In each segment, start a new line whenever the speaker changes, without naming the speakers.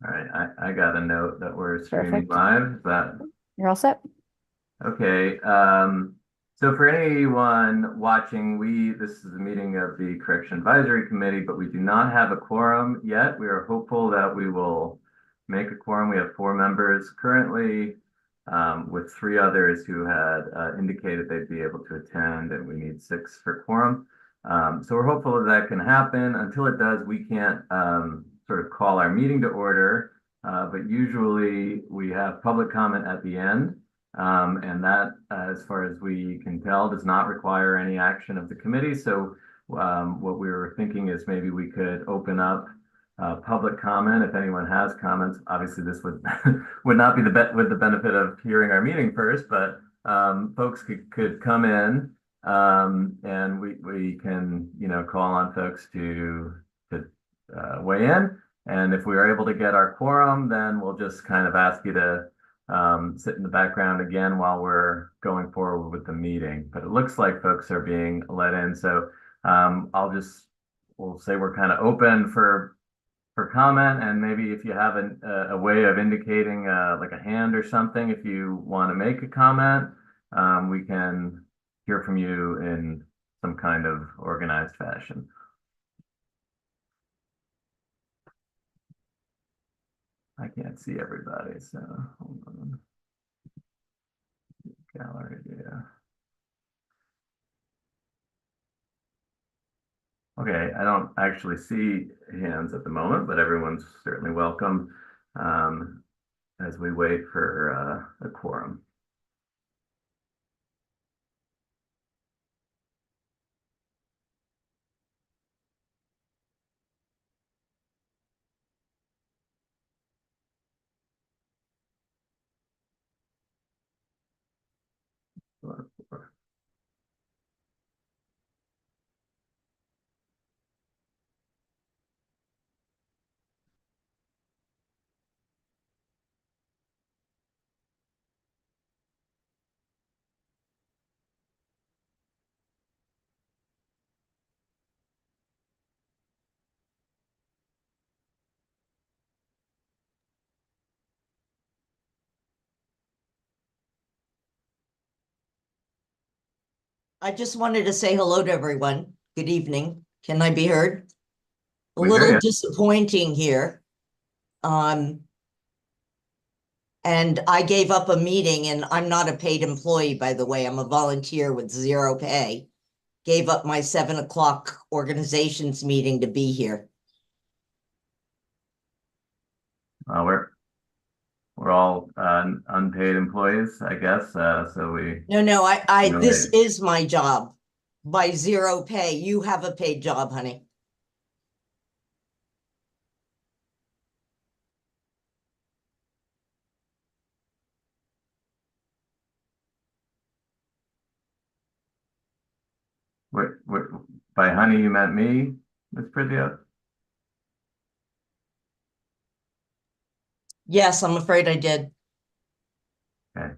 All right, I got a note that we're streaming
Perfect.
live. Is that
You're all set.
okay? So for anyone watching, this is a meeting of the Correction Advisory Committee, but we do not have a quorum yet. We are hopeful that we will make a quorum. We have four members currently, with three others who had indicated they'd be able to attend, and we need six for quorum. So we're hopeful that that can happen. Until it does, we can't sort of call our meeting to order, but usually we have public comment at the end. And that, as far as we can tell, does not require any action of the committee. So what we were thinking is maybe we could open up public comment if anyone has comments. Obviously, this would would not be with the benefit of hearing our meeting first, but folks could come in, and we can call on folks to weigh in. And if we are able to get our quorum, then we'll just kind of ask you to sit in the background again while we're going forward with the meeting. But it looks like folks are being let in. So we'll say we're kind of open for comment, and maybe if you have a way of indicating like a hand or something, if you want to make a comment, we can hear from you in some kind of organized fashion. I can't see everybody, so hold on. Gallery, yeah. Okay, I don't actually see hands at the moment, but everyone's certainly welcome as we wait for a quorum.
I just wanted to say hello to everyone. Good evening. Can I be heard? A
We hear
little
you.
disappointing here. And I gave up a meeting, and I'm not a paid employee, by the way. I'm a volunteer with zero pay. Gave up my 7 o'clock organizations meeting to be here.
We're all unpaid employees, I guess. So we
No, this
Right.
is my job by zero pay. You have a paid job, honey.
Wait, by honey you meant me, Miss Prithia?
Yes, I'm afraid I did.
Okay.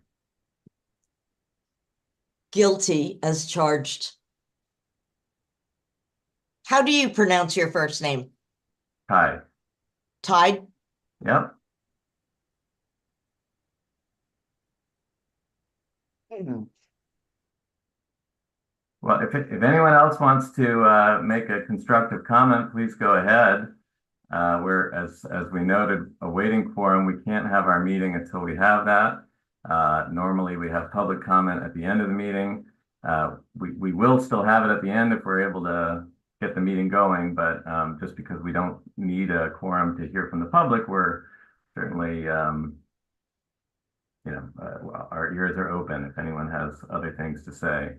Guilty as charged. How do you pronounce your first name?
Hi.
Tide?
Yep. Well, if anyone else wants to make a constructive comment, please go ahead. We're, as we noted, awaiting quorum. We can't have our meeting until we have that. Normally, we have public comment at the end of the meeting. We will still have it at the end if we're able to get the meeting going, but just because we don't need a quorum to hear from the public, we're certainly, our ears are open if anyone has other things to say.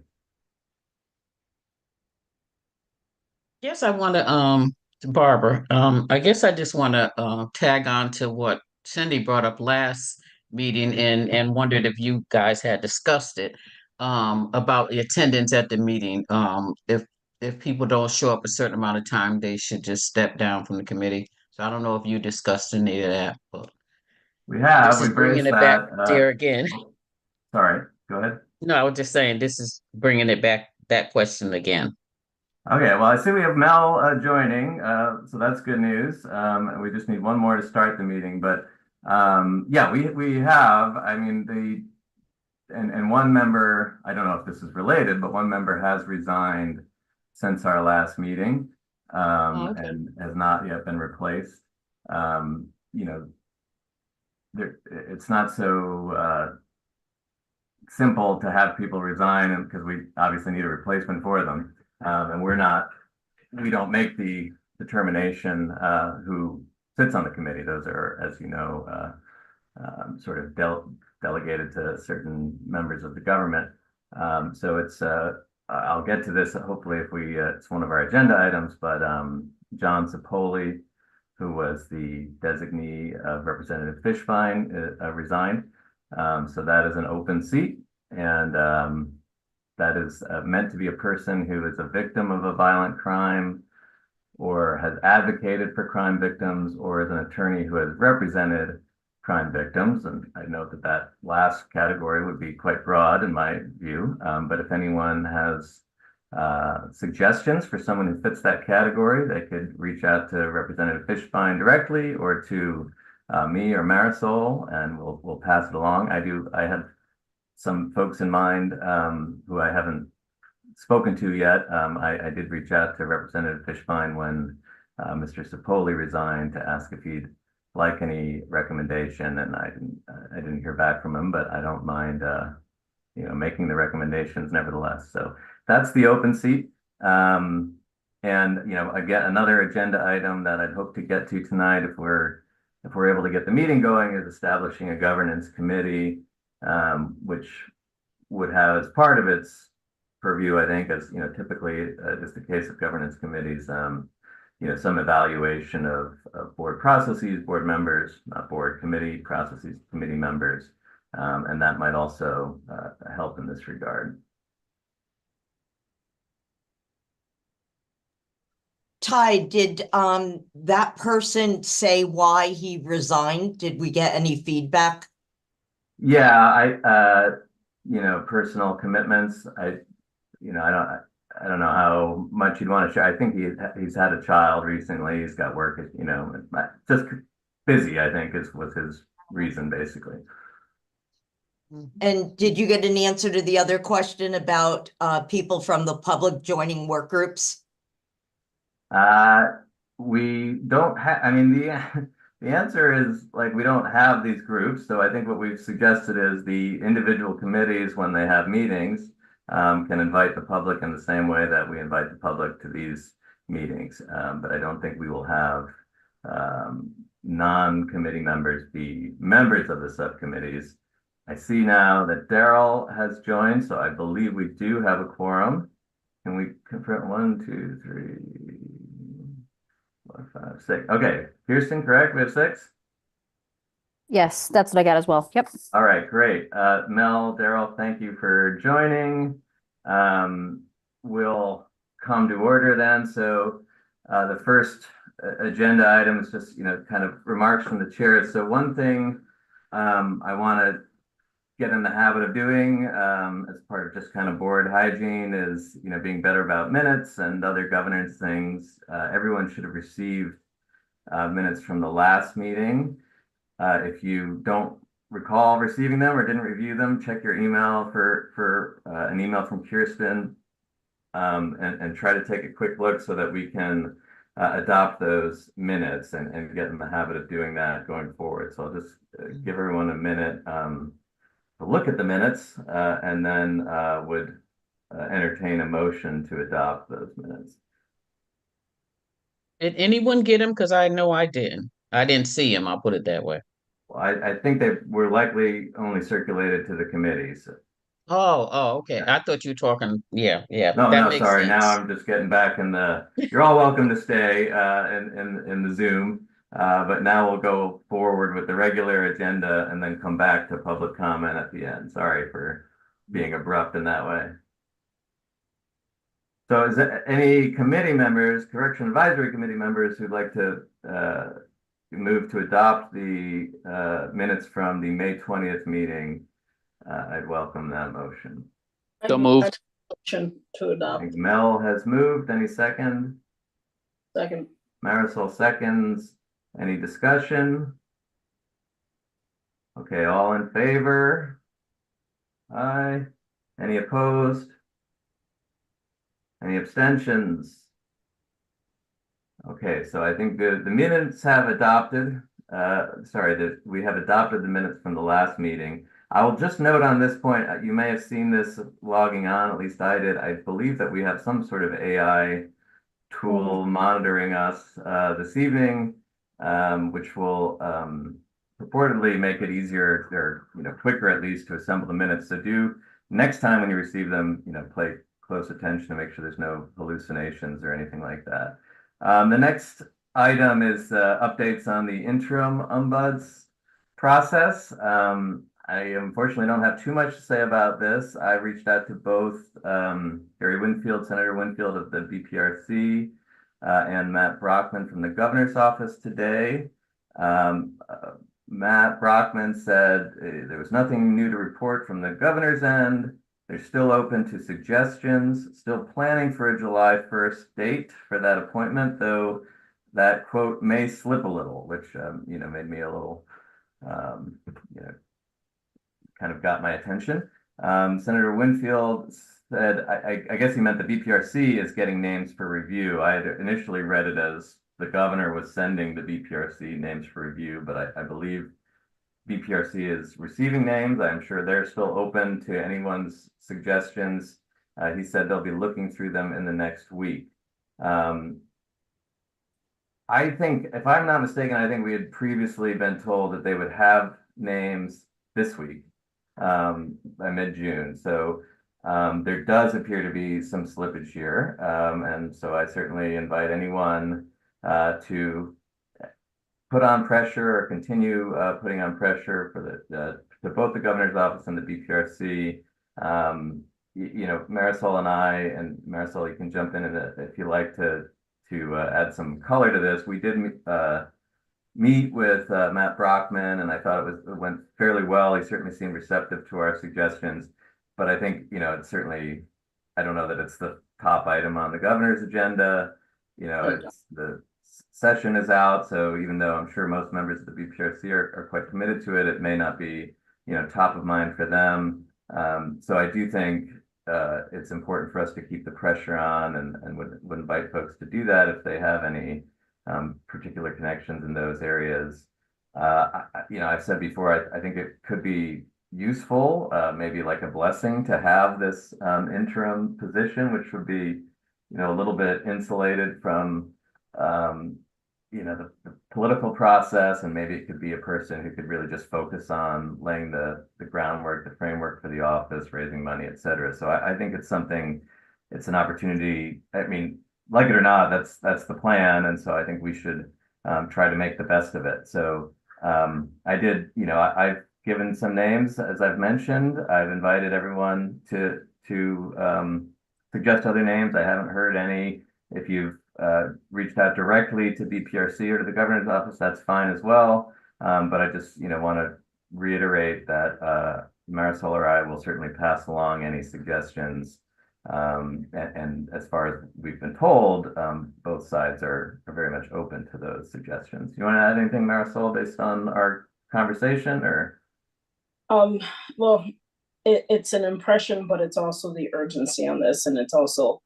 Yes, I want to, Barbara, I guess I just want to tag on to what Cindy brought up last meeting and wondered if you guys had discussed it about the attendance at the meeting. If people don't show up a certain amount of time, they should just step down from the committee. So I don't know if you discussed any of that, but this is
We've
bringing
raised
it back
that.
there again.
Sorry, go ahead.
No, I was just saying this is bringing it back, that question again.
Okay, well, I see we have Mel joining, so that's good news. And we just need one more to start the meeting, but yeah, we have, I mean, and one member, I don't know if this is related, but one member has resigned since our last meeting,
Oh, okay.
and has not yet been replaced. You know, it's not so simple to have people resign, and because we obviously need a replacement for them. And we don't make the determination who sits on the committee. Those are, as you know, sort of delegated to certain members of the government. So I'll get to this hopefully if it's one of our agenda items, but John Zapoli, who was the designee of Representative Fishbein, resigned. So that is an open seat, and that is meant to be a person who is a victim of a violent crime or has advocated for crime victims or is an attorney who has represented crime victims. And I note that that last category would be quite broad in my view. But if anyone has suggestions for someone who fits that category, they could reach out to Representative Fishbein directly or to me or Marisol, and we'll pass it along. I have some folks in mind who I haven't spoken to yet. I did reach out to Representative Fishbein when Mr. Sapoli resigned to ask if he'd like any recommendation, and I didn't hear back from him, but I don't mind making the recommendations nevertheless. So that's the open seat. And again, another agenda item that I'd hope to get to tonight, if we're able to get the meeting going, is establishing a governance committee, which would have as part of its purview, I think, as typically just the case of governance committees, some evaluation of board processes, board members, not board committee processes, committee members, and that might also help in this regard.
Ty, did that person say why he resigned? Did we get any feedback?
Yeah, personal commitments. I don't know how much you'd want to share. I think he's had a child recently. He's got work, just busy, I think was his reason basically.
And did you get an answer to the other question about people from the public joining work groups?
We don't have, I mean, the answer is like, we don't have these groups. So I think what we've suggested is the individual committees, when they have meetings, can invite the public in the same way that we invite the public to these meetings. But I don't think we will have non-committee members be members of the subcommittees. I see now that Daryl has joined, so I believe we do have a quorum. Can we confirm? 1, 2, 3, 4, 5, 6. Okay, Kirsten, correct? We have 6?
Yes, that's what I got as well. Yep.
All right, great. Mel, Daryl, thank you for joining. We'll come to order then. So the first agenda item is just, kind of remarks from the chair. So one thing I want to get in the habit of doing as part of just kind of board hygiene is, being better about minutes and other governance things. Everyone should have received minutes from the last meeting. If you don't recall receiving them or didn't review them, check your email for an email from Kirsten, and try to take a quick look so that we can adopt those minutes and get in the habit of doing that going forward. So I'll just give everyone a minute to look at the minutes, and then would entertain a motion to adopt those minutes.
Did anyone get them? Because I know I didn't. I didn't see them. I'll put it that way.
Well, I think they were likely only circulated to the committees.
Oh, okay. I thought you were talking. Yeah.
No,
That
no,
makes
sorry.
sense.
Now I'm just getting back in the. You're all welcome to stay in the Zoom, but now we'll go forward with the regular agenda and then come back to public comment at the end. Sorry for being abrupt in that way. So is there any committee members, Correction Advisory Committee members, who'd like to move to adopt the minutes from the May 20th meeting? I'd welcome that motion.
So moved.
Motion to
I
adopt.
think Mel has moved. Any second?
Second.
Marisol seconds. Any discussion? Okay, all in favor? Aye. Any opposed? Any abstentions? Okay, so I think the minutes have adopted, we have adopted the minutes from the last meeting. I will just note on this point, you may have seen this logging on, at least I did. I believe that we have some sort of AI tool monitoring us this evening, which will purportedly make it easier or quicker at least to assemble the minutes. So do next time when you receive them, pay close attention to make sure there's no hallucinations or anything like that. The next item is updates on the interim ombuds process. I unfortunately don't have too much to say about this. I reached out to both Gary Winfield, Senator Winfield of the BPRC, and Matt Brockman from the governor's office today. Matt Brockman said there was nothing new to report from the governor's end. They're still open to suggestions, still planning for a July 1st date for that appointment, though that quote may slip a little, which made me a little kind of got my attention. Senator Winfield said, I guess he meant the BPRC is getting names for review. I had initially read it as the governor was sending the BPRC names for review, but I believe BPRC is receiving names. I'm sure they're still open to anyone's suggestions. He said they'll be looking through them in the next week. I think, if I'm not mistaken, I think we had previously been told that they would have names this week, by mid-June. So there does appear to be some slippage here. And so I certainly invite anyone to put on pressure or continue putting on pressure for to both the governor's office and the BPRC. Marisol and I, and Marisol, you can jump in if you like to add some color to this. We did meet with Matt Brockman, and I thought it went fairly well. He certainly seemed receptive to our suggestions, but I think it's certainly, I don't know that it's the top item on the governor's agenda. It's the session is out, so even though I'm sure most members of the BPRC are quite committed to it, it may not be top of mind for them. So I do think it's important for us to keep the pressure on, and would invite folks to do that if they have any particular connections in those areas. I've said before, I think it could be useful, maybe like a blessing, to have this interim position, which would be a little bit insulated from the political process, and maybe it could be a person who could really just focus on laying the groundwork, the framework for the office, raising money, et cetera. So I think it's an opportunity. I mean, like it or not, that's the plan, and so I think we should try to make the best of it. So I've given some names, as I've mentioned. I've invited everyone to suggest other names. I haven't heard any. If you've reached out directly to BPRC or to the governor's office, that's fine as well. But I just want to reiterate that Marisol or I will certainly pass along any suggestions. And as far as we've been told, both sides are very much open to those suggestions. You want to add anything, Marisol, based on our conversation, or?
Well, it's an impression, but it's also the urgency on this, and it's also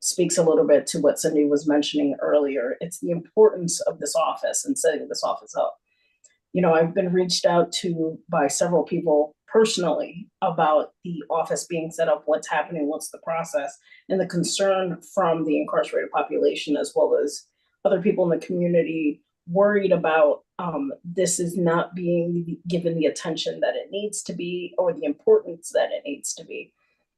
speaks a little bit to what Cindy was mentioning earlier. It's the importance of this office and setting this office up. I've been reached out to by several people personally about the office being set up, what's happening, what's the process, and the concern from the incarcerated population, as well as other people in the community, worried about this is not being given the attention that it needs to be, or the importance that it needs to be.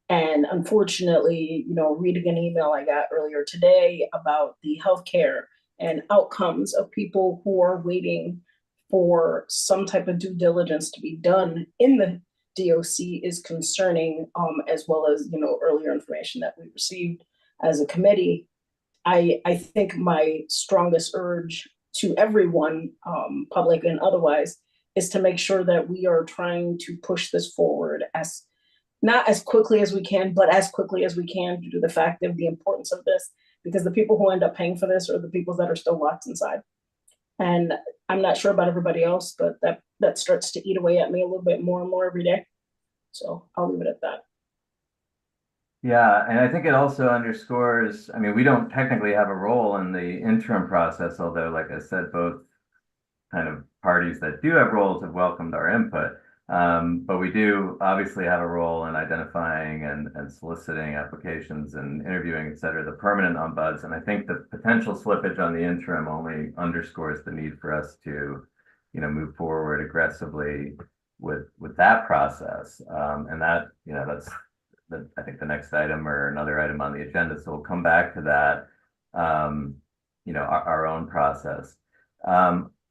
And unfortunately, reading an email I got earlier today about the healthcare and outcomes of people who are waiting for some type of due diligence to be done in the DOC is concerning, as well as, earlier information that we received as a committee. I think my strongest urge to everyone, public and otherwise, is to make sure that we are trying to push this forward as not as quickly as we can, but as quickly as we can due to the fact of the importance of this, because the people who end up paying for this are the people that are still locked inside. And I'm not sure about everybody else, but that starts to eat away at me a little bit more and more every day. So I'll leave it at that.
Yeah, and I think it also underscores, I mean, we don't technically have a role in the interim process, although, like I said, both kind of parties that do have roles have welcomed our input. But we do obviously have a role in identifying and soliciting applications and interviewing, et cetera, the permanent ombuds. And I think the potential slippage on the interim only underscores the need for us to, move forward aggressively with that process. And that, that's I think the next item or another item on the agenda. So we'll come back to that, our own process.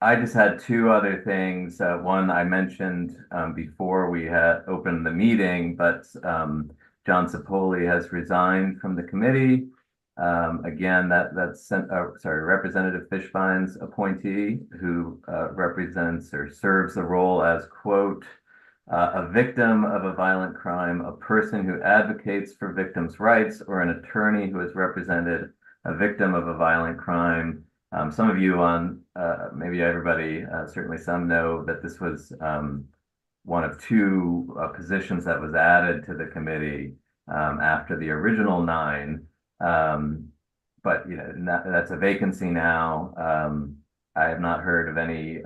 I just had two other things. One I mentioned before we had opened the meeting, but John Sepoli has resigned from the committee. Again, that's Representative Fishbein's appointee, who represents or serves the role as, quote, a victim of a violent crime, a person who advocates for victims' rights, or an attorney who has represented a victim of a violent crime. Some of you maybe everybody, certainly some know that this was one of two positions that was added to the committee after the original 9. But that's a vacancy now. I have not heard of any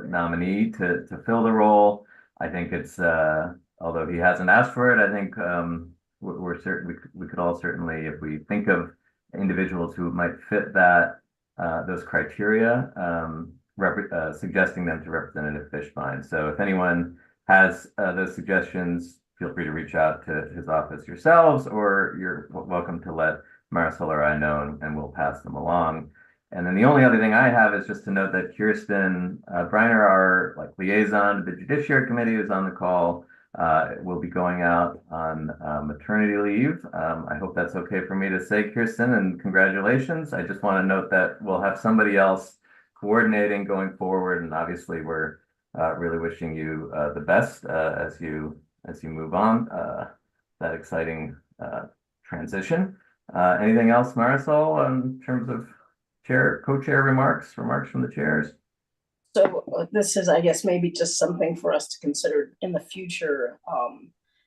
nominee to fill the role. I think it's although he hasn't asked for it, I think we're certain we could all certainly, if we think of individuals who might fit that those criteria, suggesting them to Representative Fishbein. So if anyone has those suggestions, feel free to reach out to his office yourselves, or you're welcome to let Marisol or I know, and we'll pass them along. And then the only other thing I have is just to note that Kirsten Briner, our liaison to the Judiciary Committee, is on the call. Will be going out on maternity leave. I hope that's okay for me to say, Kirsten, and congratulations. I just want to note that we'll have somebody else coordinating going forward, and obviously we're really wishing you the best as you move on that exciting transition. Anything else, Marisol, in terms of co-chair remarks from the chairs?
So this is, I guess, maybe just something for us to consider in the future,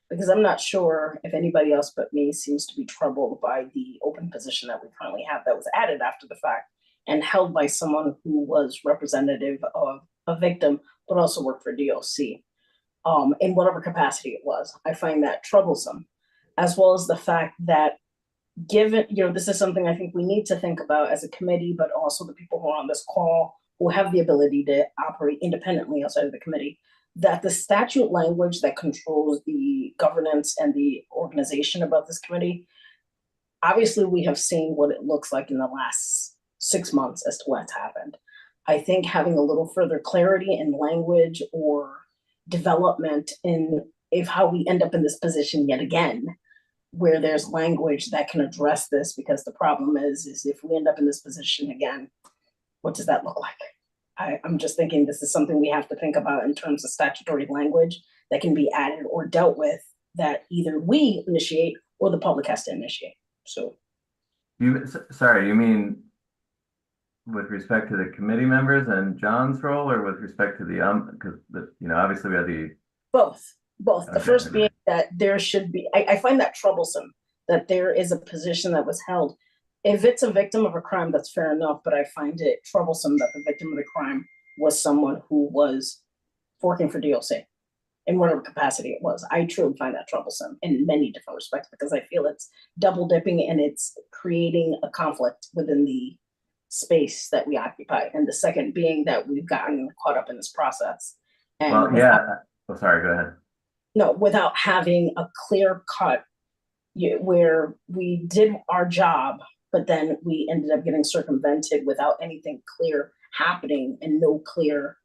because I'm not sure if anybody else but me seems to be troubled by the open position that we currently have that was added after the fact and held by someone who was representative of a victim, but also worked for DOC in whatever capacity it was. I find that troublesome, as well as the fact that given, this is something I think we need to think about as a committee, but also the people who are on this call who have the ability to operate independently outside of the committee, that the statute language that controls the governance and the organization about this committee, obviously we have seen what it looks like in the last 6 months as to what's happened. I think having a little further clarity in language or development in how we end up in this position yet again, where there's language that can address this, because the problem is if we end up in this position again, what does that look like? I'm just thinking this is something we have to think about in terms of statutory language that can be added or dealt with, that either we initiate or the public has to initiate. So,
you mean with respect to the committee members and John's role, or with respect to because obviously we have the
both.
Okay.
The first being that there should be, I find that troublesome that there is a position that was held. If it's a victim of a crime, that's fair enough, but I find it troublesome that the victim of the crime was someone who was working for DOC in whatever capacity it was. I truly find that troublesome in many different respects, because I feel it's double dipping and it's creating a conflict within the space that we occupy. And the second being that we've gotten caught up in this process. And
sorry, go ahead.
No, without having a clear cut where we did our job, but then we ended up getting circumvented without anything clear happening and no clear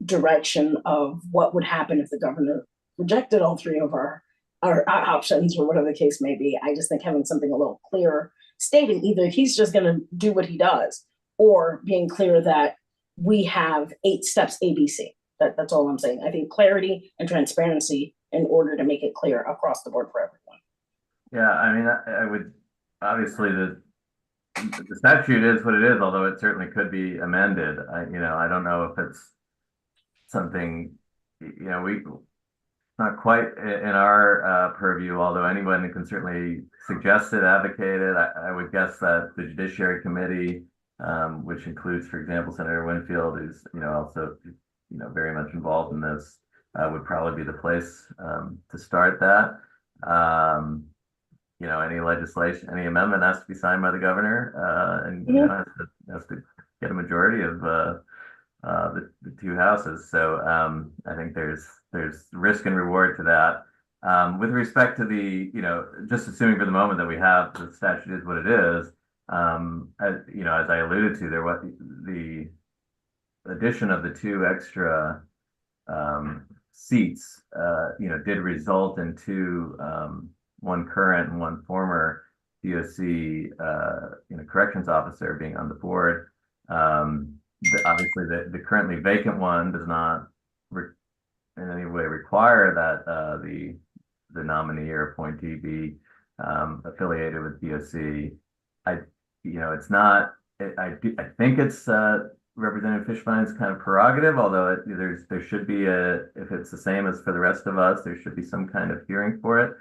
direction of what would happen if the governor rejected all three of our options or whatever the case may be. I just think having something a little clearer, stating either he's just going to do what he does, or being clear that we have 8 steps ABC. That's all I'm saying. I think clarity and transparency in order to make it clear across the board for everyone.
Yeah, I mean, I would, obviously, the statute is what it is, although it certainly could be amended. I don't know if it's something, we, not quite in our purview, although anyone can certainly suggest it, advocate it. I would guess that the Judiciary Committee, which includes, for example, Senator Winfield, who's, also, very much involved in this, would probably be the place to start that. Any legislation, any amendment has to be signed by the governor, and has to get a majority of the two houses. So I think there's risk and reward to that. With respect to the, just assuming for the moment that we have the statute is what it is, as I alluded to, there was the addition of the two extra seats, did result in two, one current and one former DOC, corrections officer being on the board. Obviously, the currently vacant one does not in any way require that the nominee or appointee be affiliated with DOC. It's not. I think it's Representative Fishbein's kind of prerogative, although there should be if it's the same as for the rest of us, there should be some kind of hearing for it.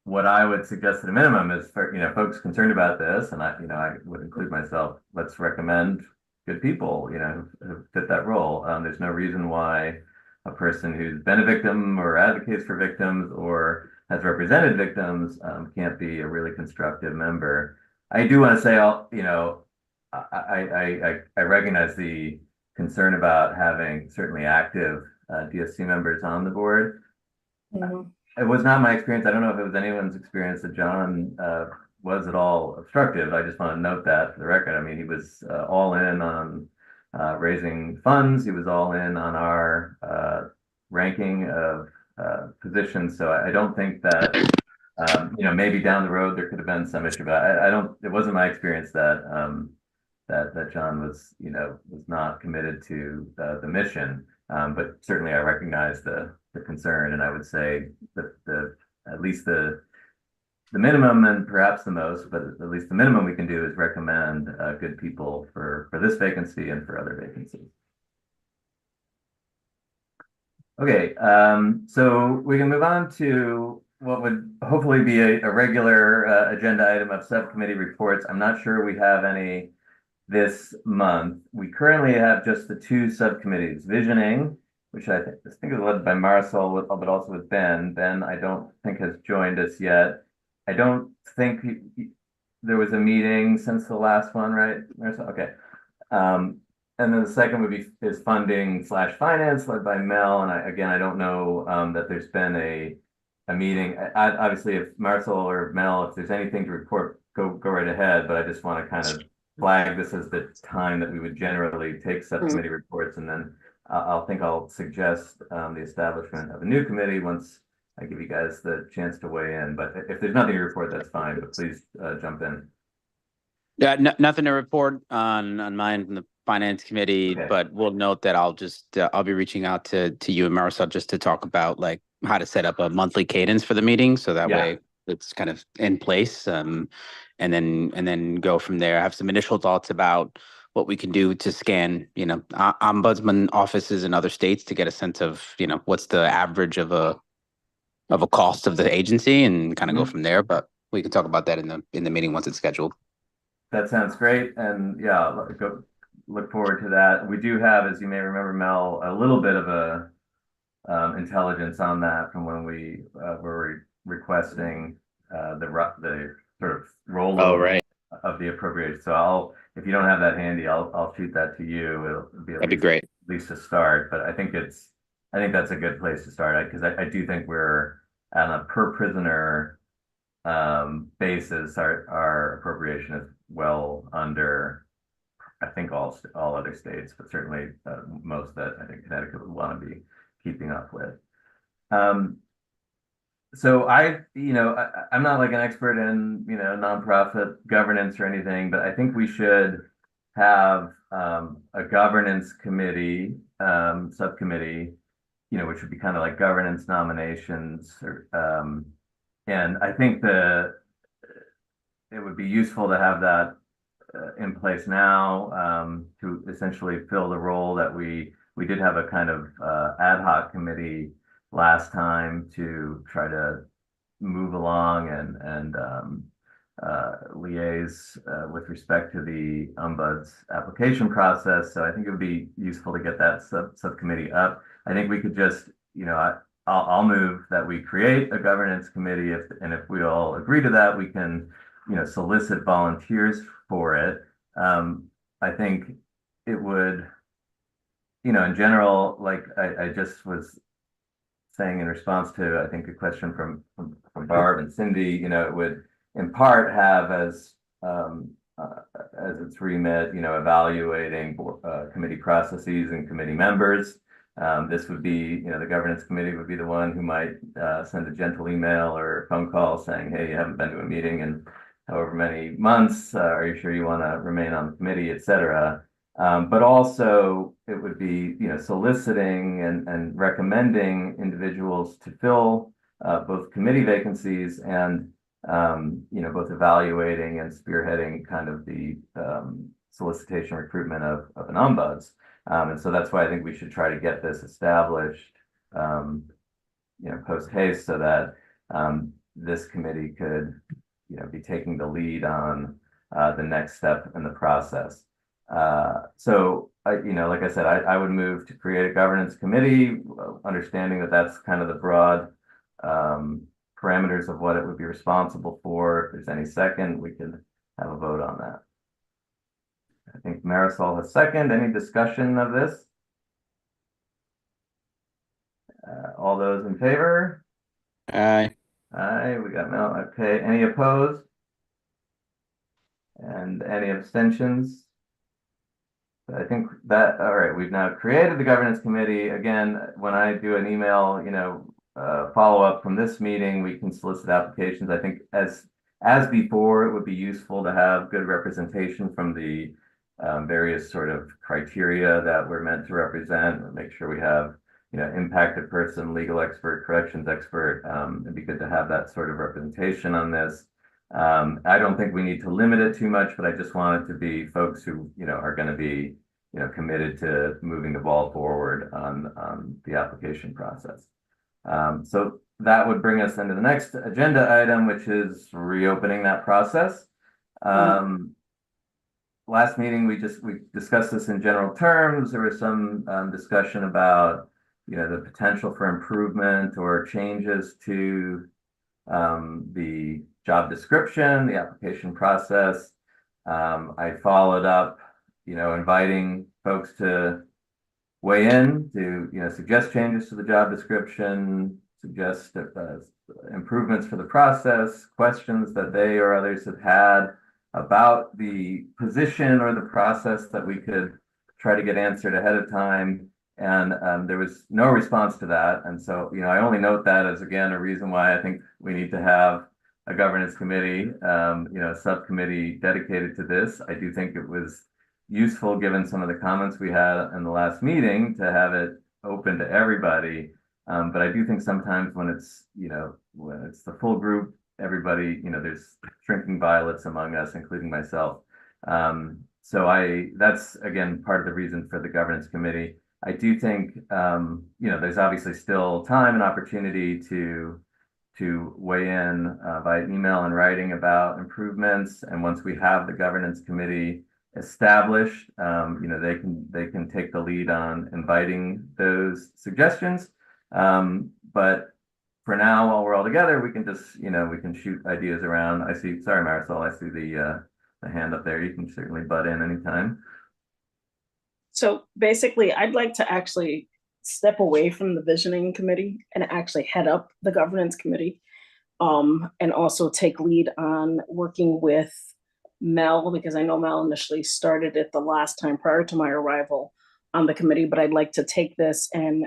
What I would suggest at a minimum is for folks concerned about this, and I would include myself. Let's recommend good people who fit that role. There's no reason why a person who's been a victim or advocates for victims or has represented victims can't be a really constructive member. I do want to say, I recognize the concern about having certainly active DSC members on the board.
Mm-hmm.
It was not my experience. I don't know if it was anyone's experience that John was at all obstructive. I just want to note that for the record. I mean, he was all in on raising funds. He was all in on our ranking of positions. So I don't think that, maybe down the road there could have been some issue, but it wasn't my experience that that John was, was not committed to the mission. But certainly I recognize the concern, and I would say that at least the minimum and perhaps the most, but at least the minimum we can do is recommend good people for this vacancy and for other vacancies. Okay, so we can move on to what would hopefully be a regular agenda item of subcommittee reports. I'm not sure we have any this month. We currently have just the two subcommittees, Visioning, which I think is led by Marisol, but also with Ben. Ben, I don't think has joined us yet. I don't think there was a meeting since the last one, right, Marisol? Okay. And then the second would be Funding/Finance, led by Mel. And I don't know that there's been a meeting. Obviously, if Marisol or Mel, if there's anything to report, go right ahead. But I just want to kind of flag this as the time that we would generally take subcommittee reports, and then I'll suggest the establishment of a new committee once I give you guys the chance to weigh in. But if there's nothing to report, that's fine. But please jump in.
Yeah, nothing to report on mine from the Finance Committee,
Okay.
but we'll note that I'll be reaching out to you and Marisol just to talk about like how to set up a monthly cadence for the meeting, so that way it's kind of in place. And then go from there. I have some initial thoughts about what we can do to scan, ombudsman offices in other states to get a sense of, what's the average of a cost of the agency, and kind of go from there. But we can talk about that in the meeting once it's scheduled.
That sounds great, and look forward to that. We do have, as you may remember, Mel, a little bit of a intelligence on that from when we were requesting the sort of rollover of the appropriation. So if you don't have that handy, I'll shoot that to you. That'd be great. At least a start, but I think that's a good place to start, because I do think we're on a per prisoner basis. Our appropriation is well under, I think, all other states, but certainly most that I think Connecticut would want to be keeping up with. So I'm not like an expert in, nonprofit governance or anything, but I think we should have a governance committee, subcommittee, which would be kind of like governance nominations or, and I think it would be useful to have that in place now, to essentially fill the role that we did have a kind of ad hoc committee last time to try to move along and liaise with respect to the ombuds application process. So I think it would be useful to get that subcommittee up. I think we could just, I'll move that we create a governance committee, and if we all agree to that, we can, solicit volunteers for it. I think it would, in general, like I just was saying in response to, I think, a question from Barb and Cindy, it would in part have as its remit, evaluating committee processes and committee members. This would be, the governance committee would be the one who might send a gentle email or phone call saying, hey, you haven't been to a meeting in however many months. Are you sure you want to remain on the committee, et cetera? But also it would be, soliciting and recommending individuals to fill both committee vacancies and, both evaluating and spearheading kind of the solicitation recruitment of an ombuds. And so that's why I think we should try to get this established, post haste, so that this committee could, be taking the lead on the next step in the process. So like I said, I would move to create a governance committee, understanding that that's kind of the broad parameters of what it would be responsible for. If there's any second, we could have a vote on that. I think Marisol has second. Any discussion of this? All those in favor?
Aye.
Aye, we got Mel. Okay, any opposed? And any abstentions? I think that, all right, we've now created the governance committee. Again, when I do an email, follow up from this meeting, we can solicit applications. I think as before, it would be useful to have good representation from the various sort of criteria that we're meant to represent. Make sure we have, impacted person, legal expert, corrections expert. It'd be good to have that sort of representation on this. I don't think we need to limit it too much, but I just want it to be folks who, are going to be, committed to moving the ball forward on the application process. So that would bring us into the next agenda item, which is reopening that process. Last meeting, we discussed this in general terms. There was some discussion about, the potential for improvement or changes to the job description, the application process. I followed up, inviting folks to weigh in, to, suggest changes to the job description, suggest improvements for the process, questions that they or others have had about the position or the process that we could try to get answered ahead of time. And there was no response to that. And so, I only note that as, again, a reason why I think we need to have a governance committee, a subcommittee dedicated to this. I do think it was useful, given some of the comments we had in the last meeting, to have it open to everybody. But I do think sometimes when it's, when it's the full group, everybody, there's shrinking violets among us, including myself. So that's, again, part of the reason for the governance committee. I do think, there's obviously still time and opportunity to weigh in by email and writing about improvements. And once we have the governance committee established, they can take the lead on inviting those suggestions. But for now, while we're all together, we can just, we can shoot ideas around. Sorry, Marisol, I see the hand up there. You can certainly butt in anytime.
So basically, I'd like to actually step away from the visioning committee and actually head up the governance committee, and also take lead on working with Mel, because I know Mel initially started it the last time prior to my arrival on the committee, but I'd like to take this and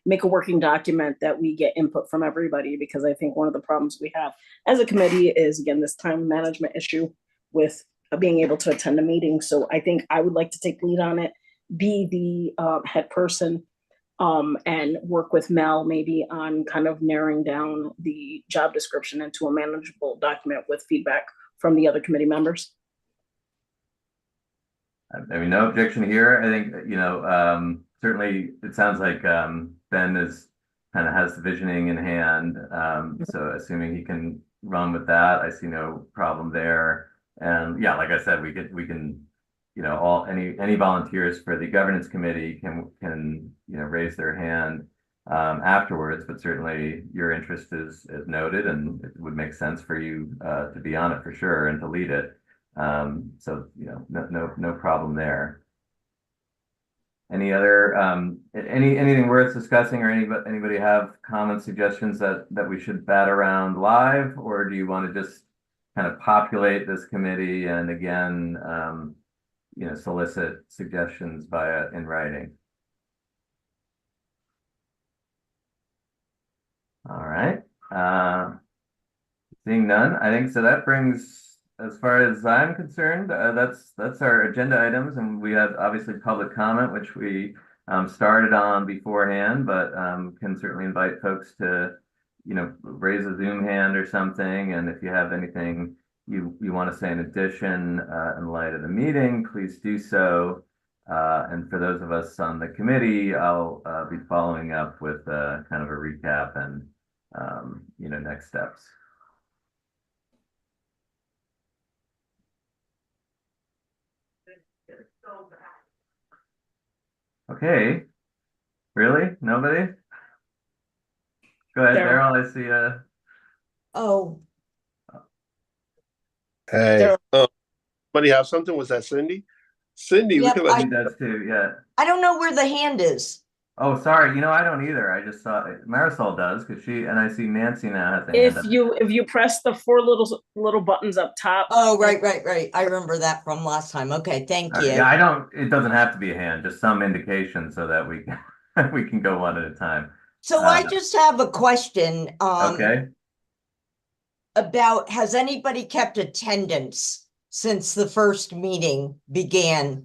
make a working document that we get input from everybody, because I think one of the problems we have as a committee is, again, this time management issue with being able to attend a meeting. So I think I would like to take lead on it, be the head person, and work with Mel maybe on kind of narrowing down the job description into a manageable document with feedback from the other committee members.
I mean, no objection here. I think, certainly it sounds like Ben is kind of has the visioning in hand. So assuming he can run with that, I see no problem there. And yeah, like I said, we can, any volunteers for the governance committee can raise their hand afterwards, but certainly your interest is noted, and it would make sense for you to be on it for sure and to lead it. So no problem there. Any other anything worth discussing, or anybody have comments, suggestions that we should bat around live, or do you want to just kind of populate this committee and again solicit suggestions in writing? All right. Seeing none, I think so. That brings, as far as I'm concerned, that's our agenda items, and we have obviously public comment, which we started on beforehand, but can certainly invite folks to raise a Zoom hand or something, and if you have anything you want to say in addition in light of the meeting, please do so. And for those of us on the committee, I'll be following up with kind of a recap and next steps. Okay, really? Nobody? Go ahead,
Daryl.
Daryl. I see.
Oh,
Hey,
There-
somebody have something? Was that Cindy? Cindy, we
Yep,
could
He
let
does too. Yeah.
I don't know where the hand is.
Oh, sorry. I don't either. I just saw Marisol does because and I see Nancy now has the hand up.
if you press the four little buttons up top.
Oh, right. I remember that from last time. Okay, thank you.
Yeah, it doesn't have to be a hand, just some indication so that we can we can go one at a time.
So I just have a question.
Okay.
About, has anybody kept attendance since the first meeting began?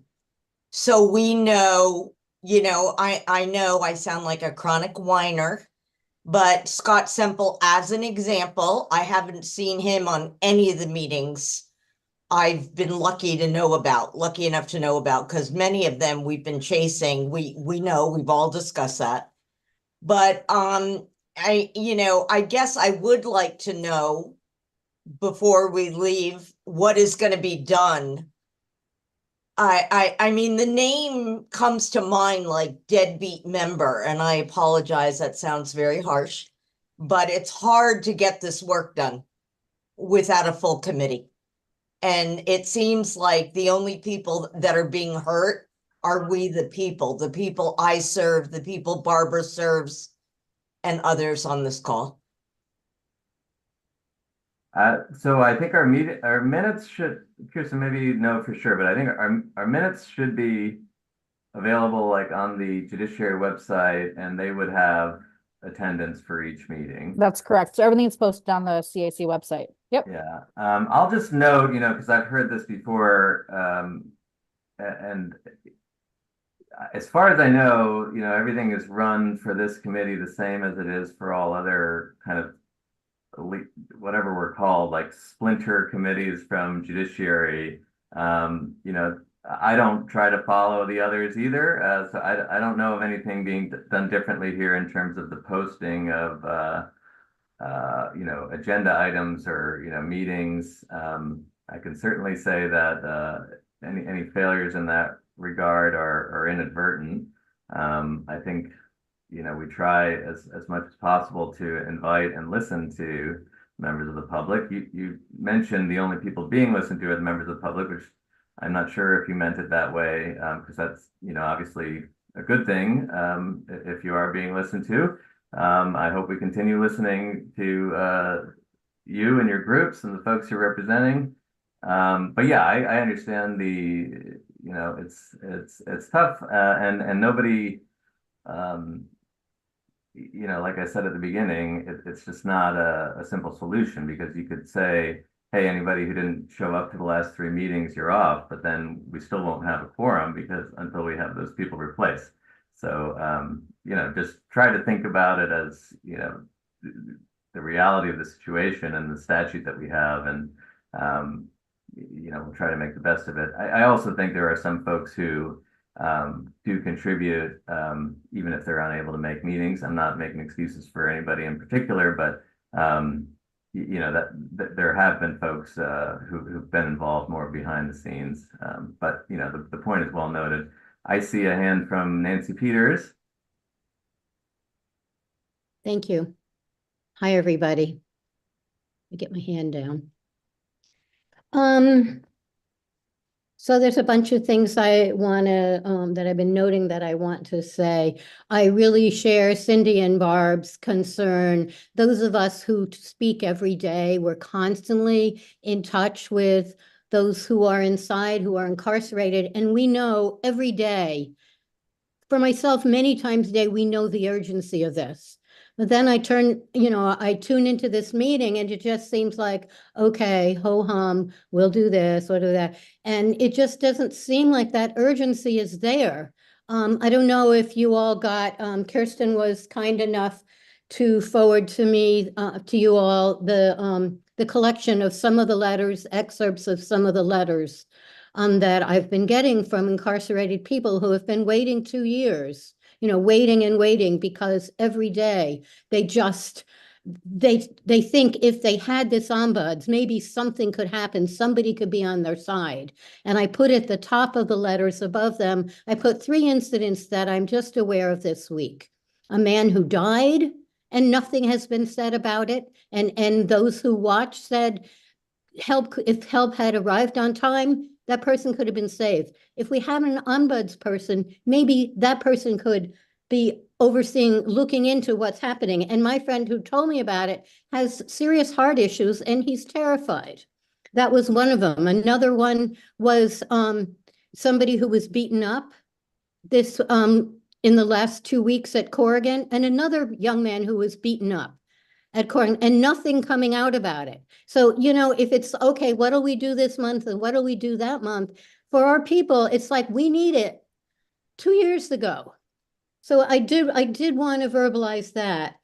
So we know, I know I sound like a chronic whiner, but Scott Semple, as an example, I haven't seen him on any of the meetings I've been lucky enough to know about, because many of them we've been chasing. We know, we've all discussed that. But I guess I would like to know, before we leave, what is going to be done. I mean, the name comes to mind like deadbeat member, and I apologize, that sounds very harsh, but it's hard to get this work done without a full committee. And it seems like the only people that are being hurt are we, the people I serve, the people Barbara serves, and others on this call.
So I think our minutes should, Kirsten, maybe you know for sure, but I think our minutes should be available like on the judiciary website, and they would have attendance for each meeting.
That's correct. So everything's posted on the CAC website. Yep.
Yeah. I'll just note, because I've heard this before, and as far as I know, everything is run for this committee the same as it is for all other kind of whatever we're called, like splinter committees from judiciary. I don't try to follow the others either. So I don't know of anything being done differently here in terms of the posting of, agenda items or, meetings. I can certainly say that any failures in that regard are inadvertent. I think we try as much as possible to invite and listen to members of the public. You mentioned the only people being listened to are the members of the public, which I'm not sure if you meant it that way, because that's obviously a good thing if you are being listened to. I hope we continue listening to you and your groups and the folks you're representing. But yeah, I understand it's tough, and nobody. Like I said at the beginning, it's just not a simple solution, because you could say, hey, anybody who didn't show up to the last 3 meetings, you're off, but then we still won't have a quorum until we have those people replaced. So, just try to think about it as, the reality of the situation and the statute that we have, and we'll try to make the best of it. I also think there are some folks who do contribute, even if they're unable to make meetings. I'm not making excuses for anybody in particular, but that there have been folks who've been involved more behind the scenes. But the point is well noted. I see a hand from Nancy Peters.
Thank you. Hi, everybody. Let me get my hand down. So there's a bunch of things I want to, that I've been noting that I want to say. I really share Cindy and Barb's concern. Those of us who speak every day, we're constantly in touch with those who are inside, who are incarcerated, and we know every day, for myself, many times a day, we know the urgency of this. But then I tune into this meeting and it just seems like, okay, ho-hum, we'll do this, we'll do that. And it just doesn't seem like that urgency is there. I don't know if you all got, Kirsten was kind enough to forward to me, to you all, the collection of some of the letters, excerpts of some of the letters that I've been getting from incarcerated people who have been waiting 2 years. Waiting and waiting because every day they think if they had this ombuds, maybe something could happen. Somebody could be on their side. And I put at the top of the letters above them, I put 3 incidents that I'm just aware of this week. A man who died and nothing has been said about it. And those who watched said, if help had arrived on time, that person could have been saved. If we have an ombuds person, maybe that person could be overseeing, looking into what's happening. And my friend who told me about it has serious heart issues and he's terrified. That was one of them. Another one was somebody who was beaten up this in the last 2 weeks at Corrigan, and another young man who was beaten up at Corrigan, and nothing coming out about it. So, if it's okay, what do we do this month and what do we do that month? For our people, it's like we need it 2 years ago. So I did want to verbalize that.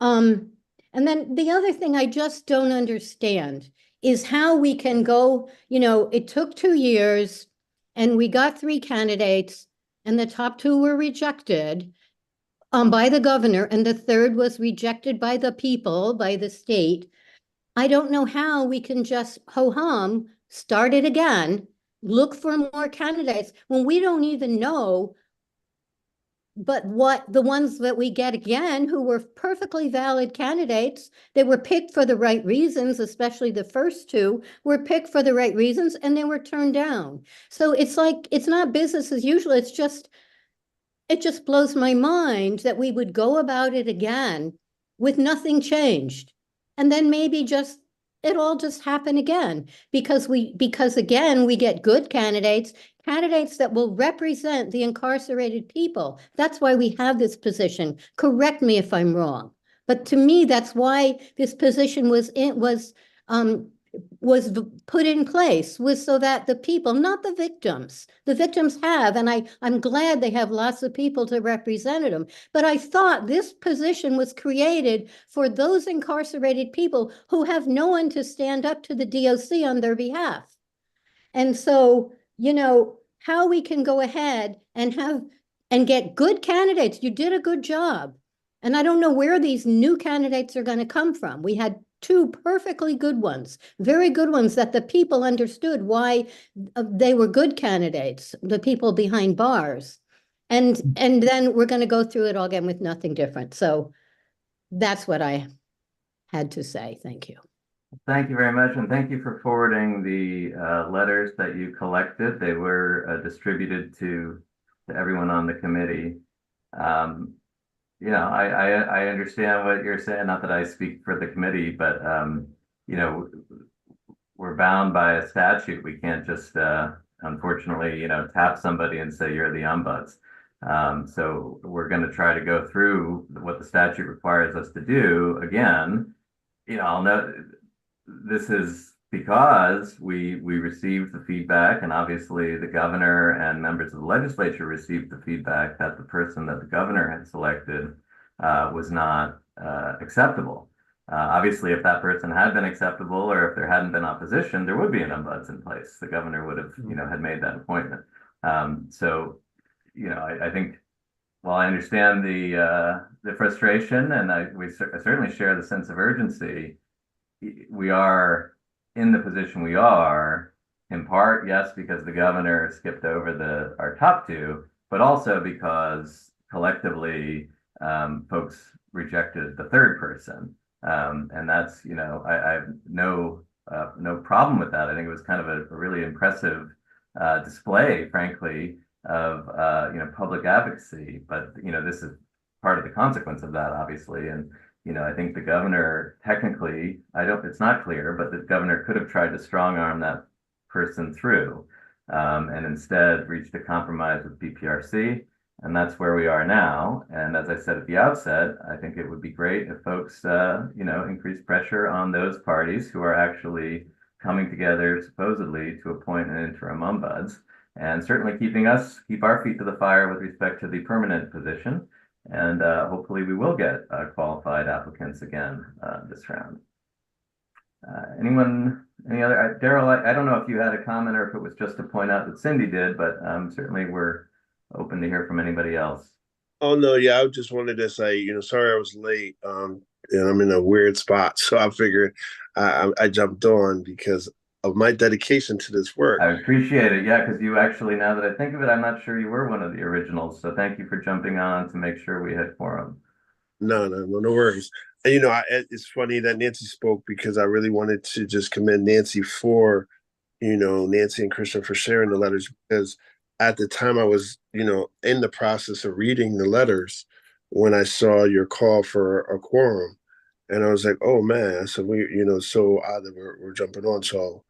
And then the other thing I just don't understand is how we can go, it took 2 years and we got 3 candidates and the top 2 were rejected by the governor, and the 3rd was rejected by the people, by the state. I don't know how we can just ho-hum, start it again, look for more candidates when we don't even know. But what the ones that we get again, who were perfectly valid candidates, they were picked for the right reasons, especially the first 2 were picked for the right reasons and they were turned down. So it's like, it's not business as usual. It just blows my mind that we would go about it again with nothing changed. And then maybe it all just happen again because again, we get good candidates that will represent the incarcerated people. That's why we have this position. Correct me if I'm wrong. But to me, that's why this position was put in place, was so that the people, not the victims have, and I'm glad they have lots of people to represent them, but I thought this position was created for those incarcerated people who have no one to stand up to the DOC on their behalf. And so, how we can go ahead and get good candidates. You did a good job. And I don't know where these new candidates are going to come from. We had 2 perfectly good ones, very good ones that the people understood why they were good candidates, the people behind bars. And then we're going to go through it all again with nothing different. So that's what I had to say. Thank you.
Thank you very much, and thank you for forwarding the letters that you collected. They were distributed to everyone on the committee. I understand what you're saying. Not that I speak for the committee, but we're bound by a statute. We can't just, unfortunately, tap somebody and say you're the ombuds. So we're going to try to go through what the statute requires us to do. Again, I'll note this is because we received the feedback, and obviously the governor and members of the legislature received the feedback that the person that the governor had selected was not acceptable. Obviously, if that person had been acceptable, or if there hadn't been opposition, there would be an ombuds in place. The governor would have, had made that appointment. So, I think while I understand the frustration, and we certainly share the sense of urgency, we are in the position we are, in part, yes, because the governor skipped over our top two, but also because collectively folks rejected the third person. And that's, I have no problem with that. I think it was kind of a really impressive display, frankly, of public advocacy. But this is part of the consequence of that, obviously. And I think the governor technically, it's not clear, but the governor could have tried to strong arm that person through, and instead reached a compromise with BPRC. And that's where we are now. And as I said at the outset, I think it would be great if folks, increase pressure on those parties who are actually coming together supposedly to appoint an interim ombuds, and certainly keep our feet to the fire with respect to the permanent position. And hopefully we will get qualified applicants again this round. Any other? Daryl, I don't know if you had a comment or if it was just to point out that Cindy did, but certainly we're open to hear from anybody else.
Oh no, yeah, I just wanted to say, sorry I was late. And I'm in a weird spot, so I figured I jumped on because of my dedication to this work.
I appreciate it, yeah, because you actually, now that I think of it, I'm not sure you were one of the originals. So thank you for jumping on to make sure we had quorum.
No worries. And it's funny that Nancy spoke, because I really wanted to just commend Nancy for, Nancy and Christian for sharing the letters, because at the time I was, in the process of reading the letters when I saw your call for a quorum, and I was like, oh man, so we, so odd that we're jumping on. So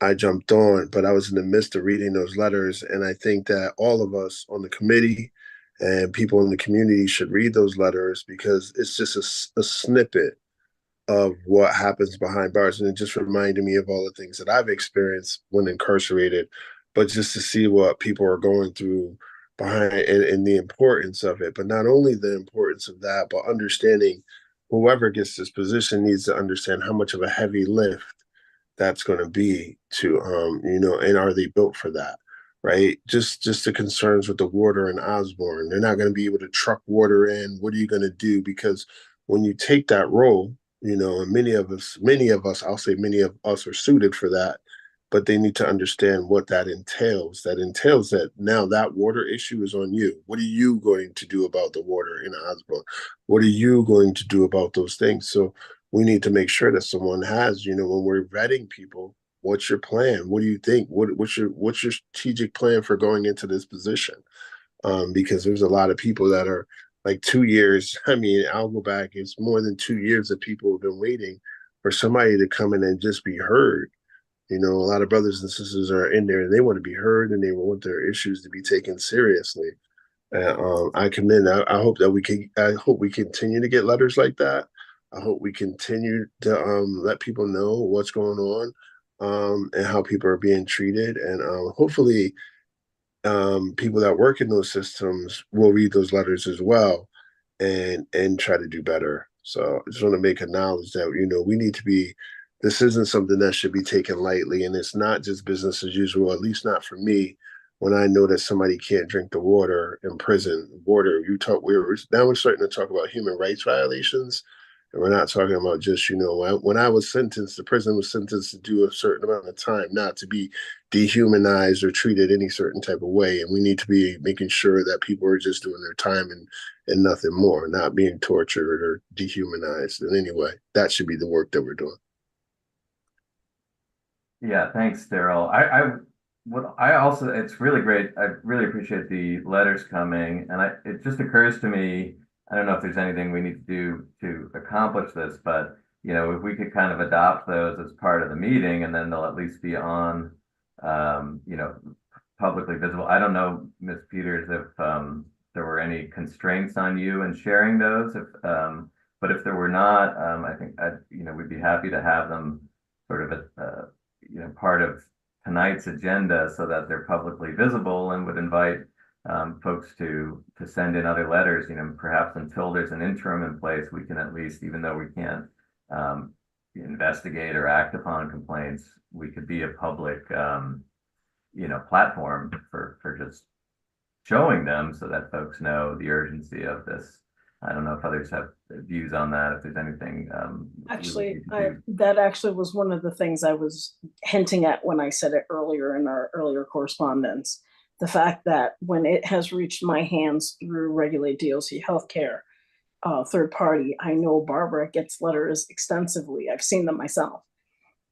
I jumped on, but I was in the midst of reading those letters. And I think that all of us on the committee and people in the community should read those letters, because it's just a snippet of what happens behind bars. And it just reminded me of all the things that I've experienced when incarcerated, but just to see what people are going through behind, and the importance of it. But not only the importance of that, but understanding whoever gets this position needs to understand how much of a heavy lift that's going to be to, and are they built for that? Right? Just the concerns with the water in Osborne. They're not going to be able to truck water in. What are you going to do? Because when you take that role, and many of us, I'll say many of us are suited for that, but they need to understand what that entails. That entails that now that water issue is on you. What are you going to do about the water in Osborne? What are you going to do about those things? So we need to make sure that someone has, when we're vetting people, what's your plan? What do you think? What's your strategic plan for going into this position? Because there's a lot of people that are like 2 years. I mean, I'll go back. It's more than 2 years that people have been waiting for somebody to come in and just be heard. A lot of brothers and sisters are in there and they want to be heard, and they want their issues to be taken seriously. And I commend. I hope that I hope we continue to get letters like that. I hope we continue to let people know what's going on, and how people are being treated. And hopefully people that work in those systems will read those letters as well, and try to do better. So I just want to make a knowledge that, we need to be, this isn't something that should be taken lightly. And it's not just business as usual, at least not for me. When I know that somebody can't drink the water in prison, now we're starting to talk about human rights violations. And we're not talking about just, when I was sentenced, the prison was sentenced to do a certain amount of time, not to be dehumanized or treated any certain type of way. And we need to be making sure that people are just doing their time and nothing more, not being tortured or dehumanized in any way. That should be the work that we're doing.
Yeah, thanks, Daryl. It's really great. I really appreciate the letters coming. And it just occurs to me, I don't know if there's anything we need to do to accomplish this, but if we could kind of adopt those as part of the meeting, and then they'll at least be on, publicly visible. I don't know, Ms. Peters, if there were any constraints on you in sharing those. But if there were not, I think we'd be happy to have them sort of part of tonight's agenda so that they're publicly visible, and would invite folks to send in other letters. Perhaps until there's an interim in place, we can at least, even though we can't investigate or act upon complaints, we could be a public platform for just showing them so that folks know the urgency of this. I don't know if others have views on that, if there's anything.
Actually, that actually was one of the things I was hinting at when I said it earlier in our earlier correspondence. The fact that when it has reached my hands through Regulate DLC Healthcare, third party, I know Barbara gets letters extensively. I've seen them myself.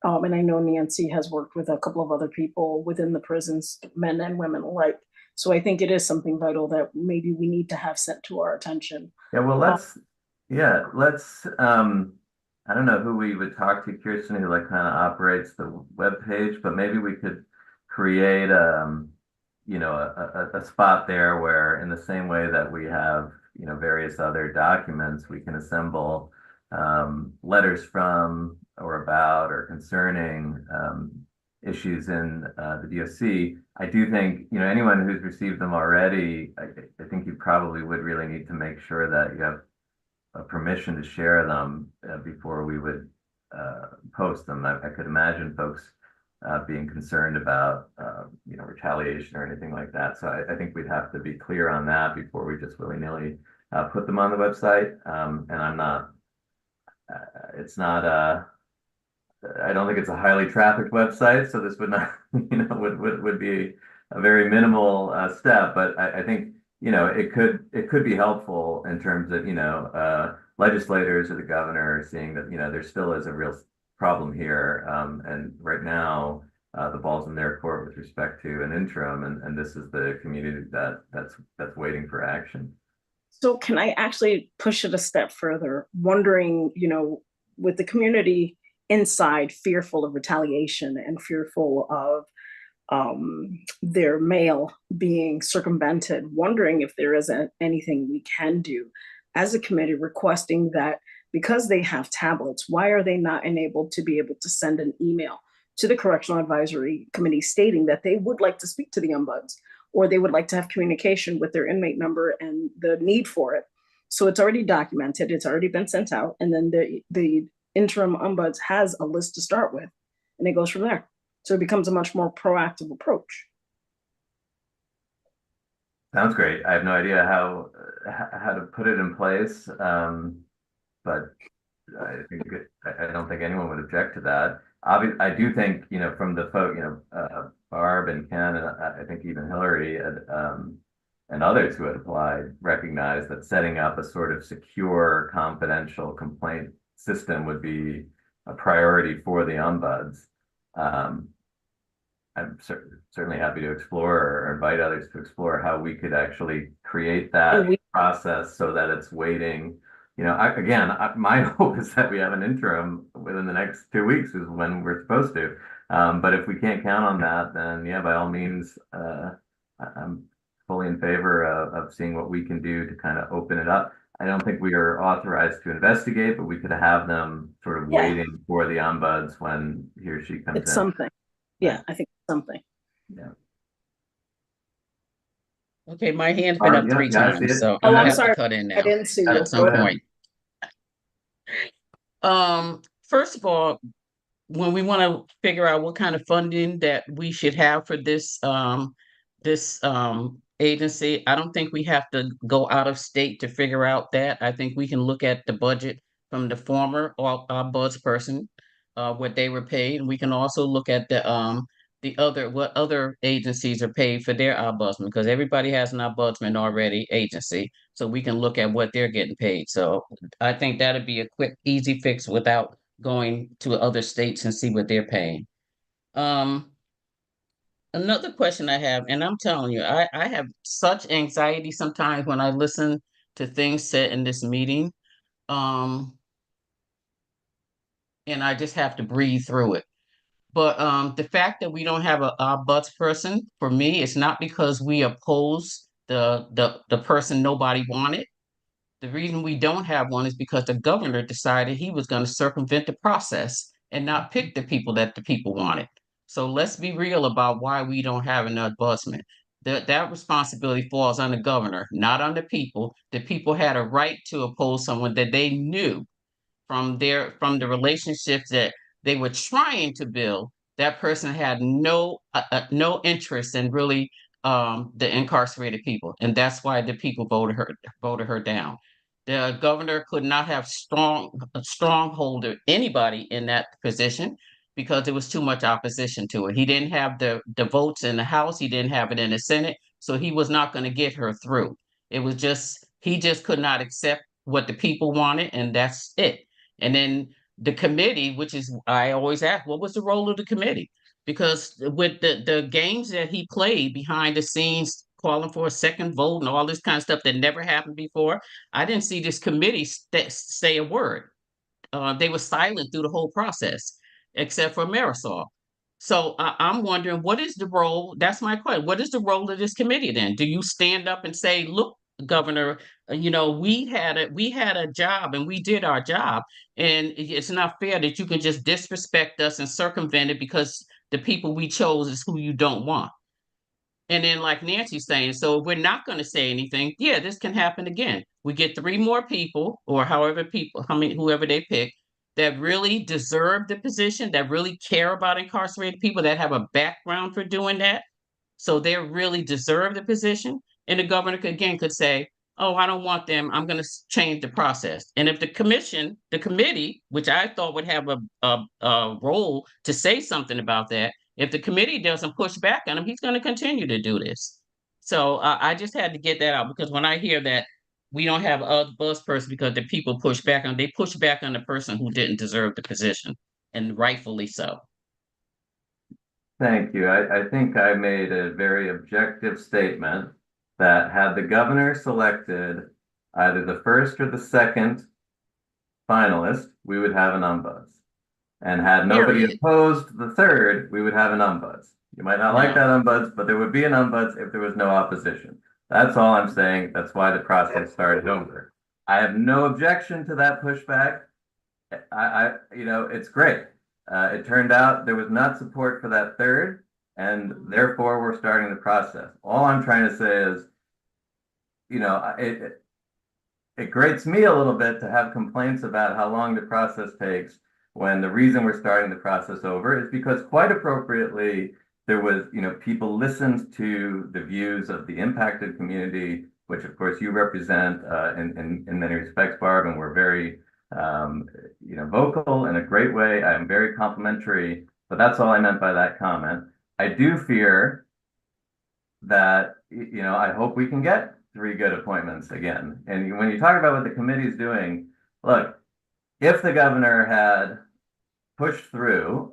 And I know Nancy has worked with a couple of other people within the prisons, men and women alike. So I think it is something vital that maybe we need to have sent to our attention.
Yeah, well, let's, I don't know who we would talk to, Kirsten, who kind of operates the webpage, but maybe we could create a spot there where, in the same way that we have, various other documents, we can assemble letters from or about or concerning issues in the DOC. I do think, anyone who's received them already, I think you probably would really need to make sure that you have a permission to share them before we would post them. I could imagine folks being concerned about, retaliation or anything like that. So I think we'd have to be clear on that before we just willy-nilly put them on the website. And I'm not, it's not I don't think it's a highly trafficked website, so this would not, would be a very minimal step. But I think, it could be helpful in terms of, legislators or the governor seeing that, there still is a real problem here. And right now, the ball's in their court with respect to an interim, and this is the community that's waiting for action.
So can I actually push it a step further, wondering, with the community inside fearful of retaliation and fearful of their mail being circumvented, wondering if there isn't anything we can do as a committee, requesting that, because they have tablets, why are they not enabled to be able to send an email to the Correctional Advisory Committee stating that they would like to speak to the ombuds, or they would like to have communication with their inmate number and the need for it? So it's already documented, it's already been sent out, and then the interim ombuds has a list to start with, and it goes from there. So it becomes a much more proactive approach.
Sounds great. I have no idea how to put it in place, but I don't think anyone would object to that. I do think, from the folk, Barb and Ken, and I think even Hillary and others who had applied recognize that setting up a sort of secure, confidential complaint system would be a priority for the ombuds. I'm certainly happy to explore or invite others to explore how we could actually create that process so that it's waiting. My hope is that we have an interim within the next 2 weeks is when we're supposed to. But if we can't count on that, then by all means, I'm fully in favor of seeing what we can do to kind of open it up. I don't think we are authorized to investigate, but we could have them sort of waiting for the ombuds when he or she comes in.
It's something. Yeah, I think it's something.
Yeah.
Okay, my hand's been up 3 times, so
I'm
have
sorry.
to cut in now
I didn't see
at some point. First of all, when we want to figure out what kind of funding that we should have for this agency, I don't think we have to go out of state to figure out that. I think we can look at the budget from the former ombuds person, what they were paid, and we can also look at what other agencies are paid for their ombudsman, because everybody has an ombudsman already agency, so we can look at what they're getting paid. So I think that'd be a quick, easy fix without going to other states and see what they're paying. Another question I have, and I'm telling you, I have such anxiety sometimes when I listen to things said in this meeting, and I just have to breathe through it. But the fact that we don't have a ombuds person, for me, it's not because we oppose the person nobody wanted. The reason we don't have one is because the governor decided he was going to circumvent the process and not pick the people that the people wanted. So let's be real about why we don't have an ombudsman. That responsibility falls on the governor, not on the people. The people had a right to oppose someone that they knew from the relationships that they were trying to build. That person had no interest in really the incarcerated people, and that's why the people voted her down. The governor could not have stronghold anybody in that position because there was too much opposition to it. He didn't have the votes in the House. He didn't have it in the Senate, so he was not going to get her through. It was just he just could not accept what the people wanted, and that's it. And then the committee, which is I always ask, what was the role of the committee? Because with the games that he played behind the scenes, calling for a second vote and all this kind of stuff that never happened before, I didn't see this committee say a word. They were silent through the whole process, except for Marisol. So I'm wondering, what is the role? That's my question. What is the role of this committee then? Do you stand up and say, look, Governor, we had a job and we did our job, and it's not fair that you can just disrespect us and circumvent it because the people we chose is who you don't want. And then, like Nancy's saying, so if we're not going to say anything, yeah, this can happen again. We get 3 more people, or whoever they pick, that really deserve the position, that really care about incarcerated people, that have a background for doing that. So they really deserve the position. And the governor could say, oh, I don't want them. I'm going to change the process. And if the committee, which I thought would have a role to say something about that, if the committee doesn't push back on him, he's going to continue to do this. So I just had to get that out, because when I hear that we don't have a buzz person because the people push back on, they push back on the person who didn't deserve the position, and rightfully so.
Thank you. I think I made a very objective statement that had the governor selected either the first or the second finalist, we would have an ombuds. And had nobody
Period.
opposed the third, we would have an ombuds. You might not like
Yeah.
that ombuds, but there would be an ombuds if there was no opposition. That's all I'm saying. That's why the process started over. I have no objection to that pushback. It's great. It turned out there was not support for that third, and therefore we're starting the process. All I'm trying to say is, it grates me a little bit to have complaints about how long the process takes, when the reason we're starting the process over is because, quite appropriately, there was, people listened to the views of the impacted community, which of course you represent in many respects, Barb, and we're very, vocal in a great way. I am very complimentary, but that's all I meant by that comment. I do fear that, I hope we can get 3 good appointments again. And when you talk about what the committee is doing, look, if the governor had pushed through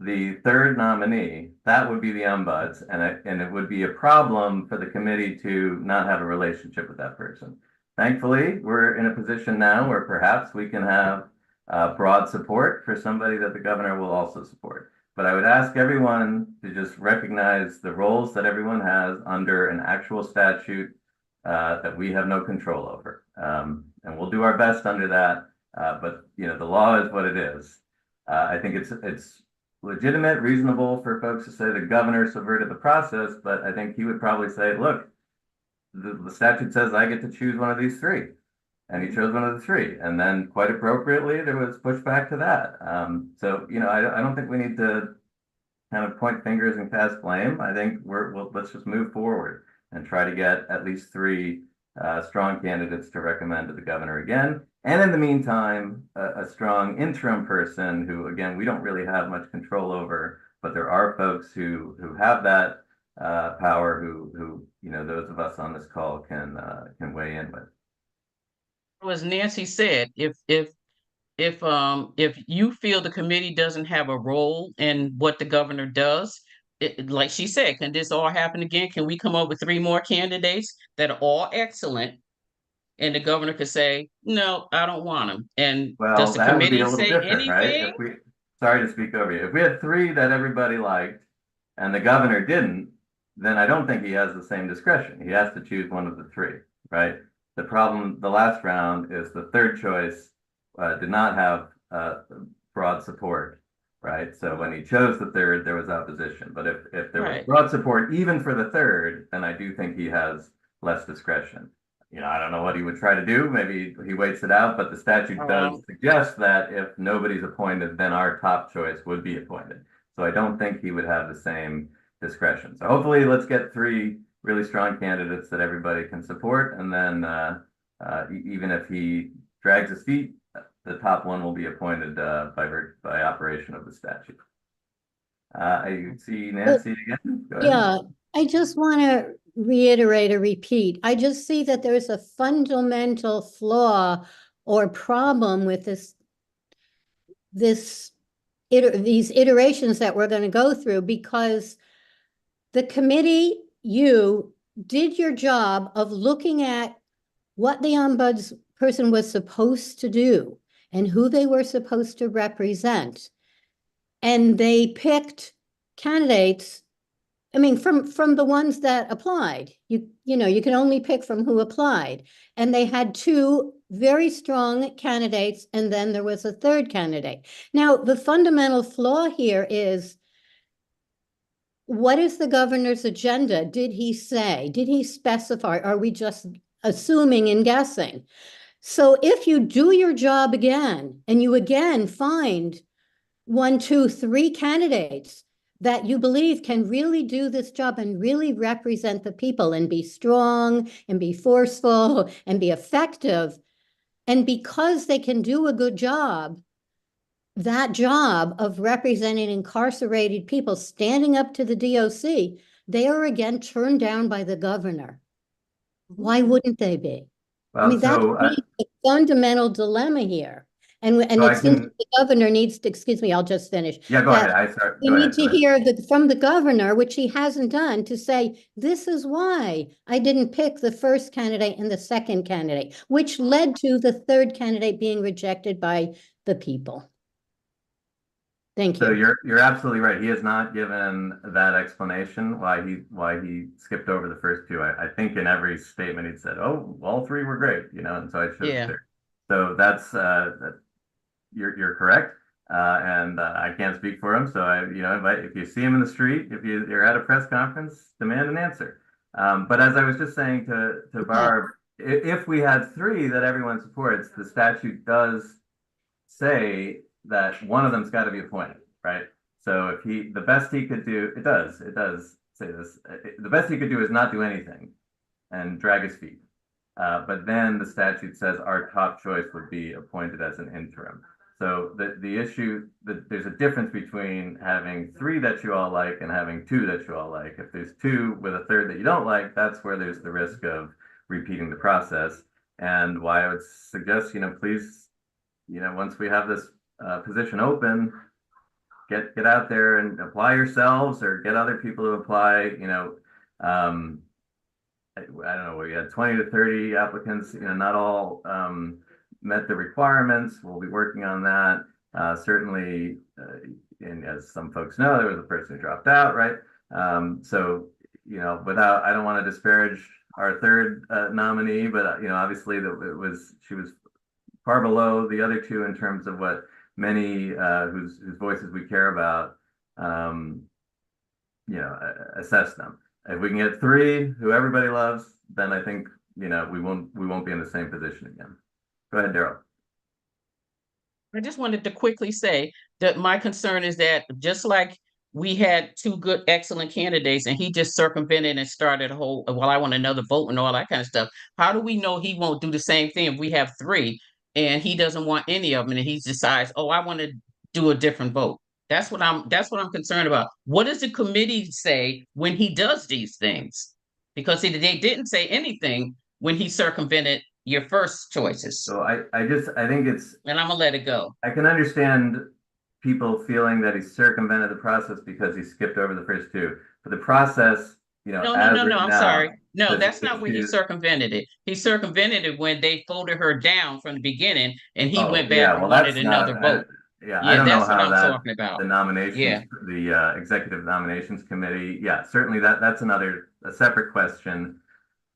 the third nominee, that would be the ombuds, and it would be a problem for the committee to not have a relationship with that person. Thankfully, we're in a position now where perhaps we can have broad support for somebody that the governor will also support. But I would ask everyone to just recognize the roles that everyone has under an actual statute that we have no control over. And we'll do our best under that. But the law is what it is. I think it's legitimate, reasonable for folks to say the governor subverted the process, but I think he would probably say, look, the statute says I get to choose one of these 3. And he chose one of the 3. And then quite appropriately, there was pushback to that. So, I don't think we need to kind of point fingers and cast blame. I think let's just move forward and try to get at least 3 strong candidates to recommend to the governor again. And in the meantime, a strong interim person who, again, we don't really have much control over, but there are folks who have that power, who those of us on this call can weigh in with.
As Nancy said, if you feel the committee doesn't have a role in what the governor does, like she said, can this all happen again? Can we come up with 3 more candidates that are all excellent, and the governor could say, no, I don't want them? And does the
that would be
committee
a little
say
different, right?
anything?
Sorry to speak over you. If we had 3 that everybody liked and the governor didn't, then I don't think he has the same discretion. He has to choose one of the 3, right? The problem, the last round, is the third choice did not have broad support. right? So when he chose the third, there was opposition. But if there was
Right.
broad support even for the third, then I do think he has less discretion. I don't know what he would try to do. Maybe he waits it out, but the statute does suggest that if nobody's appointed, then our top choice would be appointed. So I don't think he would have the same discretion. So hopefully let's get 3 really strong candidates that everybody can support. And then even if he drags his feet, the top one will be appointed by operation of the statute. I see Nancy again. Go ahead.
Yeah, I just want to reiterate or repeat. I just see that there's a fundamental flaw or problem with these iterations that we're going to go through, because the committee, you did your job of looking at what the ombudsperson was supposed to do and who they were supposed to represent. And they picked candidates, I mean, from the ones that applied. You know, you can only pick from who applied. And they had 2 very strong candidates, and then there was a third candidate. Now, the fundamental flaw here is, what is the governor's agenda? Did he say? Did he specify? Are we just assuming and guessing? So if you do your job again, and you again find 1, 2, 3 candidates that you believe can really do this job and really represent the people and be strong and be forceful and be effective, and because they can do a good job, that job of representing incarcerated people, standing up to the DOC, they are again turned down by the governor. Why wouldn't they be? I mean, that's a fundamental dilemma here. And it seems the governor needs to, excuse me, I'll just finish.
Yeah, go ahead.
We need to hear from the governor, which he hasn't done, to say, this is why I didn't pick the first candidate and the second candidate, which led to the third candidate being rejected by the people. Thank you.
So you're absolutely right. He has not given that explanation why he skipped over the first 2. I think in every statement he said, "Oh, all 3 were great," and so I should.
Yeah.
So that's you're correct, and I can't speak for him. So I invite, if you see him in the street, if you're at a press conference, demand an answer. But as I was just saying to Barb, if we had 3 that everyone supports, the statute does say that one of them's got to be appointed, right? So if the best he could do, it does say this, the best he could do is not do anything and drag his feet. But then the statute says our top choice would be appointed as an interim. So the issue, there's a difference between having 3 that you all like and having 2 that you all like. If there's 2 with a third that you don't like, that's where there's the risk of repeating the process. And why I would suggest, please, once we have this position open, get out there and apply yourselves, or get other people to apply. I don't know, we had 20 to 30 applicants, not all met the requirements. We'll be working on that. Certainly, and as some folks know, there was a person who dropped out, right? So, I don't want to disparage our third nominee, but obviously she was far below the other 2 in terms of what many whose voices we care about, assess them. If we can get 3 who everybody loves, then I think we won't be in the same position again. Go ahead, Daryl.
I just wanted to quickly say that my concern is that just like we had 2 good, excellent candidates, and he just circumvented and started a whole, well, I want another vote and all that kind of stuff. How do we know he won't do the same thing if we have 3 and he doesn't want any of them, and he decides, oh, I want to do a different vote? That's what I'm concerned about. What does the committee say when he does these things? Because they didn't say anything when he circumvented your first choices.
So I think it's,
and I'm gonna let it go.
I can understand people feeling that he circumvented the process because he skipped over the first 2. But the process,
No, I'm sorry. No, that's not when he circumvented it. He circumvented it when they folded her down from the beginning, and he went back and wanted another vote.
I don't know
that's what
how
I'm talking about.
The nominations, the executive nominations committee, certainly that's a separate question.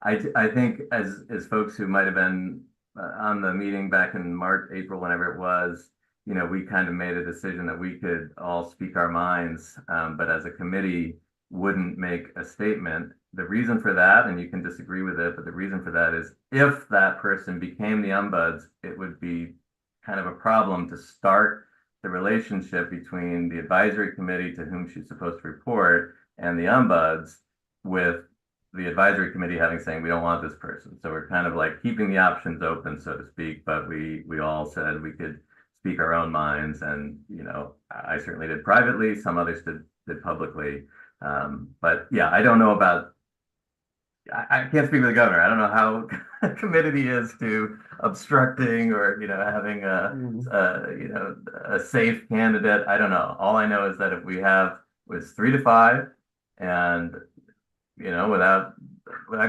I think as folks who might have been on the meeting back in March, April, whenever it was, you know, we kind of made a decision that we could all speak our minds, but as a committee wouldn't make a statement. The reason for that, and you can disagree with it, but the reason for that is if that person became the ombuds, it would be kind of a problem to start the relationship between the advisory committee to whom she's supposed to report and the ombuds, with the advisory committee having saying we don't want this person. So we're kind of like keeping the options open, so to speak, but we all said we could speak our own minds, and you know, I certainly did privately, some others did publicly. But yeah, I don't know about, I can't speak for the governor. I don't know how committed he is to obstructing or, you know, having you know, a safe candidate. I don't know. All I know is that if we have was 3 to 5, and you know, without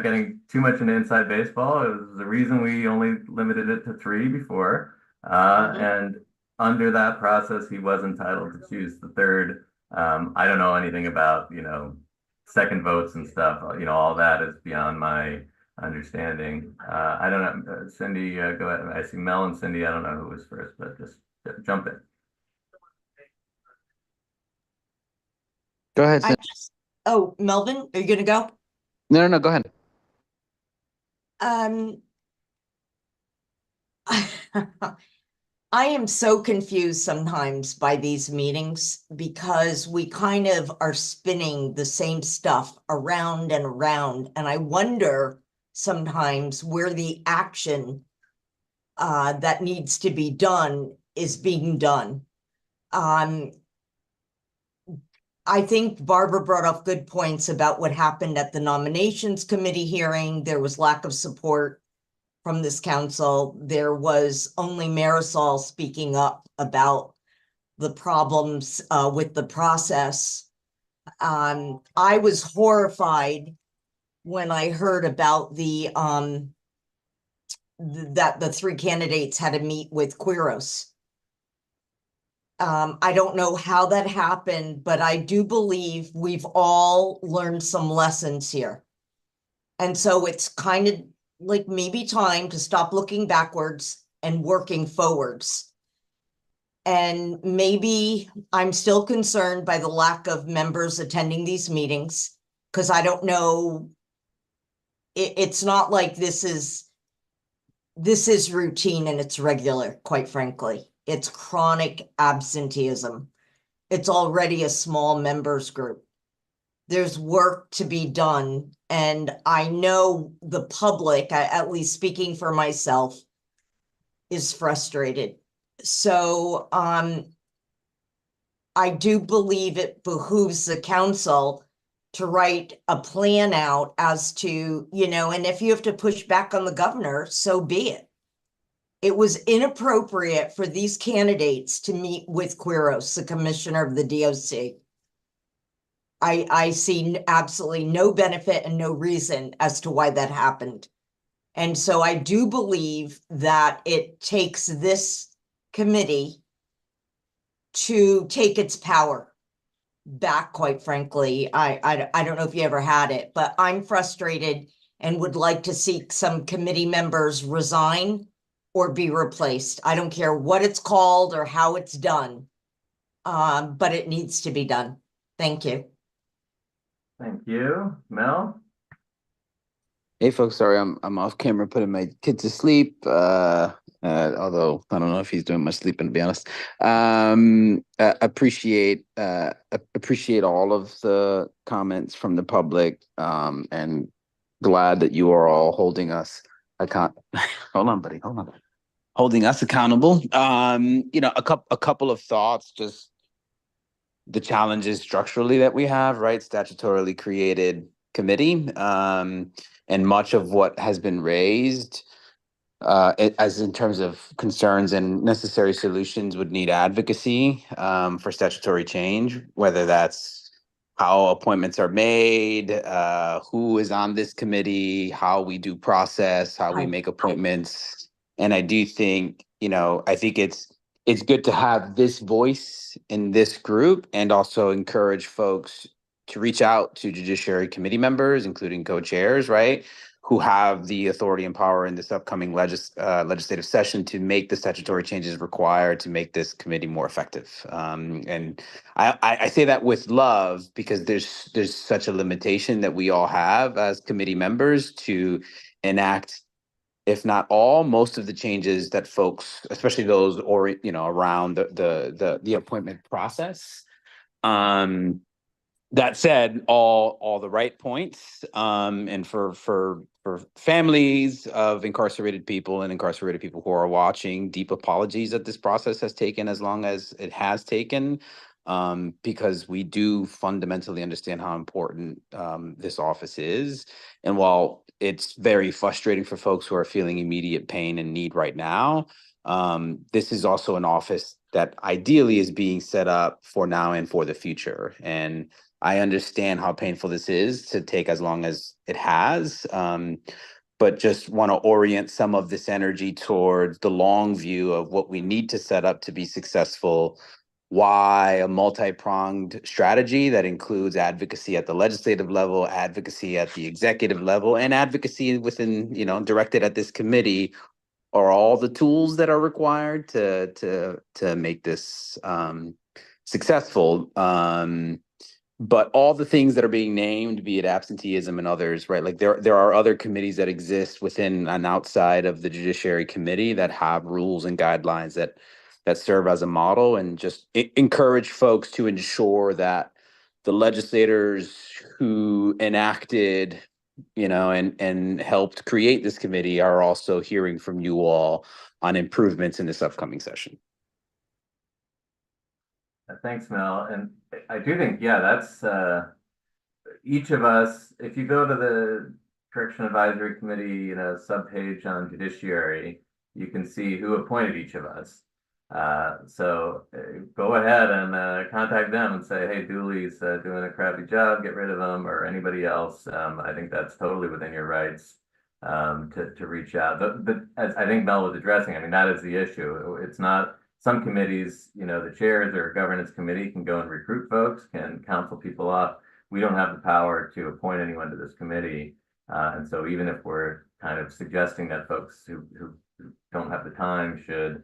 getting too much into inside baseball, it was the reason we only limited it to 3 before. And under that process, he was entitled to choose the third. I don't know anything about, you know, second votes and stuff. You know, all that is beyond my understanding. I don't know. Cindy, go ahead. I see Mel and Cindy. I don't know who was first, but just jump in.
Go ahead.
Oh, Melvin, are you gonna go?
No, go ahead.
I am so confused sometimes by these meetings because we kind of are spinning the same stuff around and around. And I wonder sometimes where the action that needs to be done is being done. I think Barbara brought up good points about what happened at the nominations committee hearing. There was lack of support from this council. There was only Marisol speaking up about the problems with the process. I was horrified when I heard about that the 3 candidates had to meet with Quiros. I don't know how that happened, but I do believe we've all learned some lessons here. And so it's kind of like maybe time to stop looking backwards and working forwards. And maybe I'm still concerned by the lack of members attending these meetings, because I don't know. It's not like this is routine and it's regular, quite frankly. It's chronic absenteeism. It's already a small members group. There's work to be done. And I know the public, at least speaking for myself, is frustrated. So I do believe it behooves the council to write a plan out as to, you know, and if you have to push back on the governor, so be it. It was inappropriate for these candidates to meet with Quiros, the commissioner of the DOC. I see absolutely no benefit and no reason as to why that happened. And so I do believe that it takes this committee to take its power back, quite frankly. I don't know if you ever had it, but I'm frustrated and would like to see some committee members resign or be replaced. I don't care what it's called or how it's done, but it needs to be done. Thank you.
Thank you. Mel?
Hey folks, sorry, I'm off camera putting my kid to sleep. Although I don't know if he's doing much sleeping, to be honest. Appreciate all of the comments from the public, and glad that you are all holding us accountable. Hold on, buddy. Hold on. Holding us accountable. You know, a couple of thoughts, just the challenges structurally that we have, right? Statutorily created committee, and much of what has been raised as in terms of concerns and necessary solutions would need advocacy for statutory change, whether that's how appointments are made, who is on this committee, how we do process, how we make appointments. And I do think, you know, I think it's good to have this voice in this group and also encourage folks to reach out to Judiciary Committee members, including co-chairs, right? Who have the authority and power in this upcoming legislative session to make the statutory changes required to make this committee more effective. And I say that with love because there's such a limitation that we all have as committee members to enact, if not all, most of the changes that folks, especially those or around the appointment process. That said, all the right points, and for families of incarcerated people and incarcerated people who are watching, deep apologies that this process has taken as long as it has taken, because we do fundamentally understand how important this office is. And while it's very frustrating for folks who are feeling immediate pain and need right now, this is also an office that ideally is being set up for now and for the future. And I understand how painful this is to take as long as it has, but just want to orient some of this energy towards the long view of what we need to set up to be successful. Why a multi-pronged strategy that includes advocacy at the legislative level, advocacy at the executive level, and advocacy within, directed at this committee are all the tools that are required to make this successful. But all the things that are being named, be it absenteeism and others, right? Like there are other committees that exist within and outside of the Judiciary Committee that have rules and guidelines that serve as a model, and just encourage folks to ensure that the legislators who enacted, and helped create this committee are also hearing from you all on improvements in this upcoming session.
Thanks, Mel. And I do think, that's each of us, if you go to the Correction Advisory Committee, subpage on Judiciary, you can see who appointed each of us. So go ahead and contact them and say, hey, Dooley's doing a crappy job, get rid of them, or anybody else. I think that's totally within your rights to reach out. But as I think Mel was addressing, I mean, that is the issue. It's not some committees, the chairs or governance committee can go and recruit folks, can counsel people up. We don't have the power to appoint anyone to this committee. And so even if we're kind of suggesting that folks who don't have the time should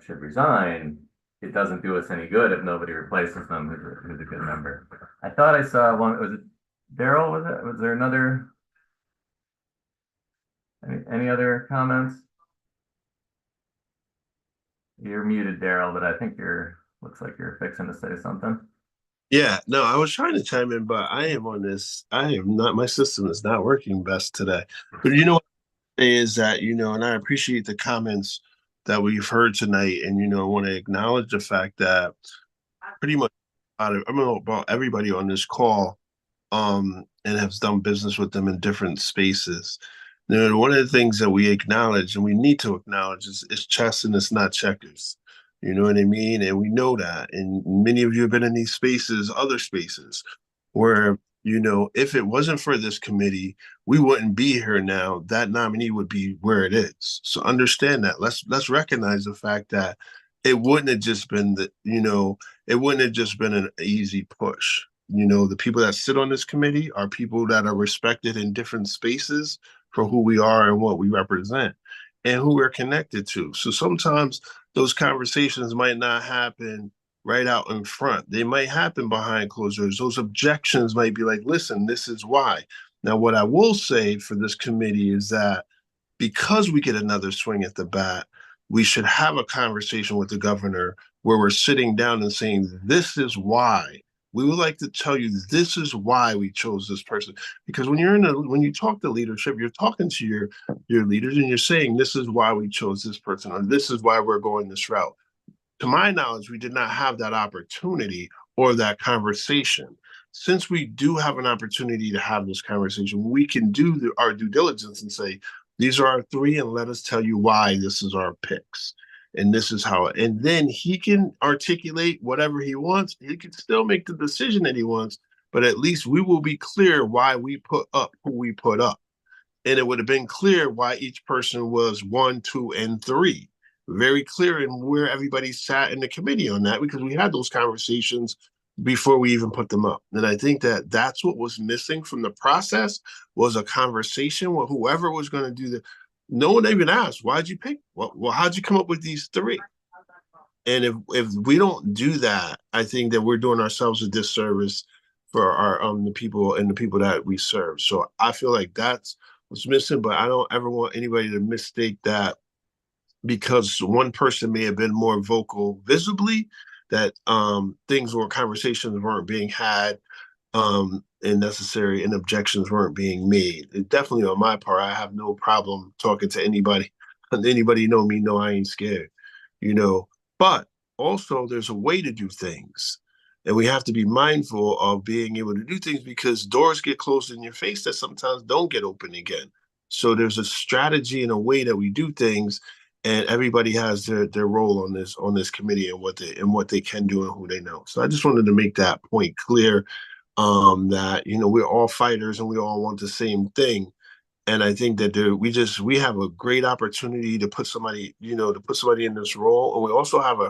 resign, it doesn't do us any good if nobody replaces them who's a good member. I thought I saw one. Was it Daryl? Was there another? Any other comments? You're muted, Daryl, but I think looks like you're fixing to say something.
Yeah, no, I was trying to chime in, but I am on this. My system is not working best today. But what is that, and I appreciate the comments that we've heard tonight. And, I want to acknowledge the fact that pretty much about everybody on this call and have done business with them in different spaces. One of the things that we acknowledge and we need to acknowledge is chess and it's not checkers. You know what I mean? And we know that. And many of you have been in these spaces, other spaces, where, if it wasn't for this committee, we wouldn't be here now. That nominee would be where it is. So understand that. Let's recognize the fact that it wouldn't have just been it wouldn't have just been an easy push. The people that sit on this committee are people that are respected in different spaces for who we are and what we represent and who we're connected to. So sometimes those conversations might not happen right out in front. They might happen behind closed doors. Those objections might be like, listen, this is why. Now, what I will say for this committee is that because we get another swing at the bat, we should have a conversation with the governor where we're sitting down and saying, this is why. We would like to tell you this is why we chose this person. Because when you talk to leadership, you're talking to your leaders and you're saying, this is why we chose this person, or this is why we're going this route. To my knowledge, we did not have that opportunity or that conversation. Since we do have an opportunity to have this conversation, we can do our due diligence and say, these are our three, and let us tell you why this is our picks. And this is how, and then he can articulate whatever he wants. He can still make the decision that he wants, but at least we will be clear why we put up who we put up. And it would have been clear why each person was 1, 2, and 3. Very clear in where everybody sat in the committee on that, because we had those conversations before we even put them up. And I think that that's what was missing from the process was a conversation with whoever was going to do the. No one even asked, why'd you pick? Well, how'd you come up with these three? And if we don't do that, I think that we're doing ourselves a disservice for our the people and the people that we serve. So I feel like that's what's missing, but I don't ever want anybody to mistake that because one person may have been more vocal visibly, that things or conversations weren't being had and necessary and objections weren't being made. It definitely on my part, I have no problem talking to anybody. Anybody know me, know I ain't scared, you know. But also there's a way to do things. And we have to be mindful of being able to do things because doors get closed in your face that sometimes don't get open again. So there's a strategy and a way that we do things, and everybody has their role on this committee and what they can do and who they know. So I just wanted to make that point clear, that we're all fighters and we all want the same thing. And I think that we have a great opportunity to put somebody in this role, and we also have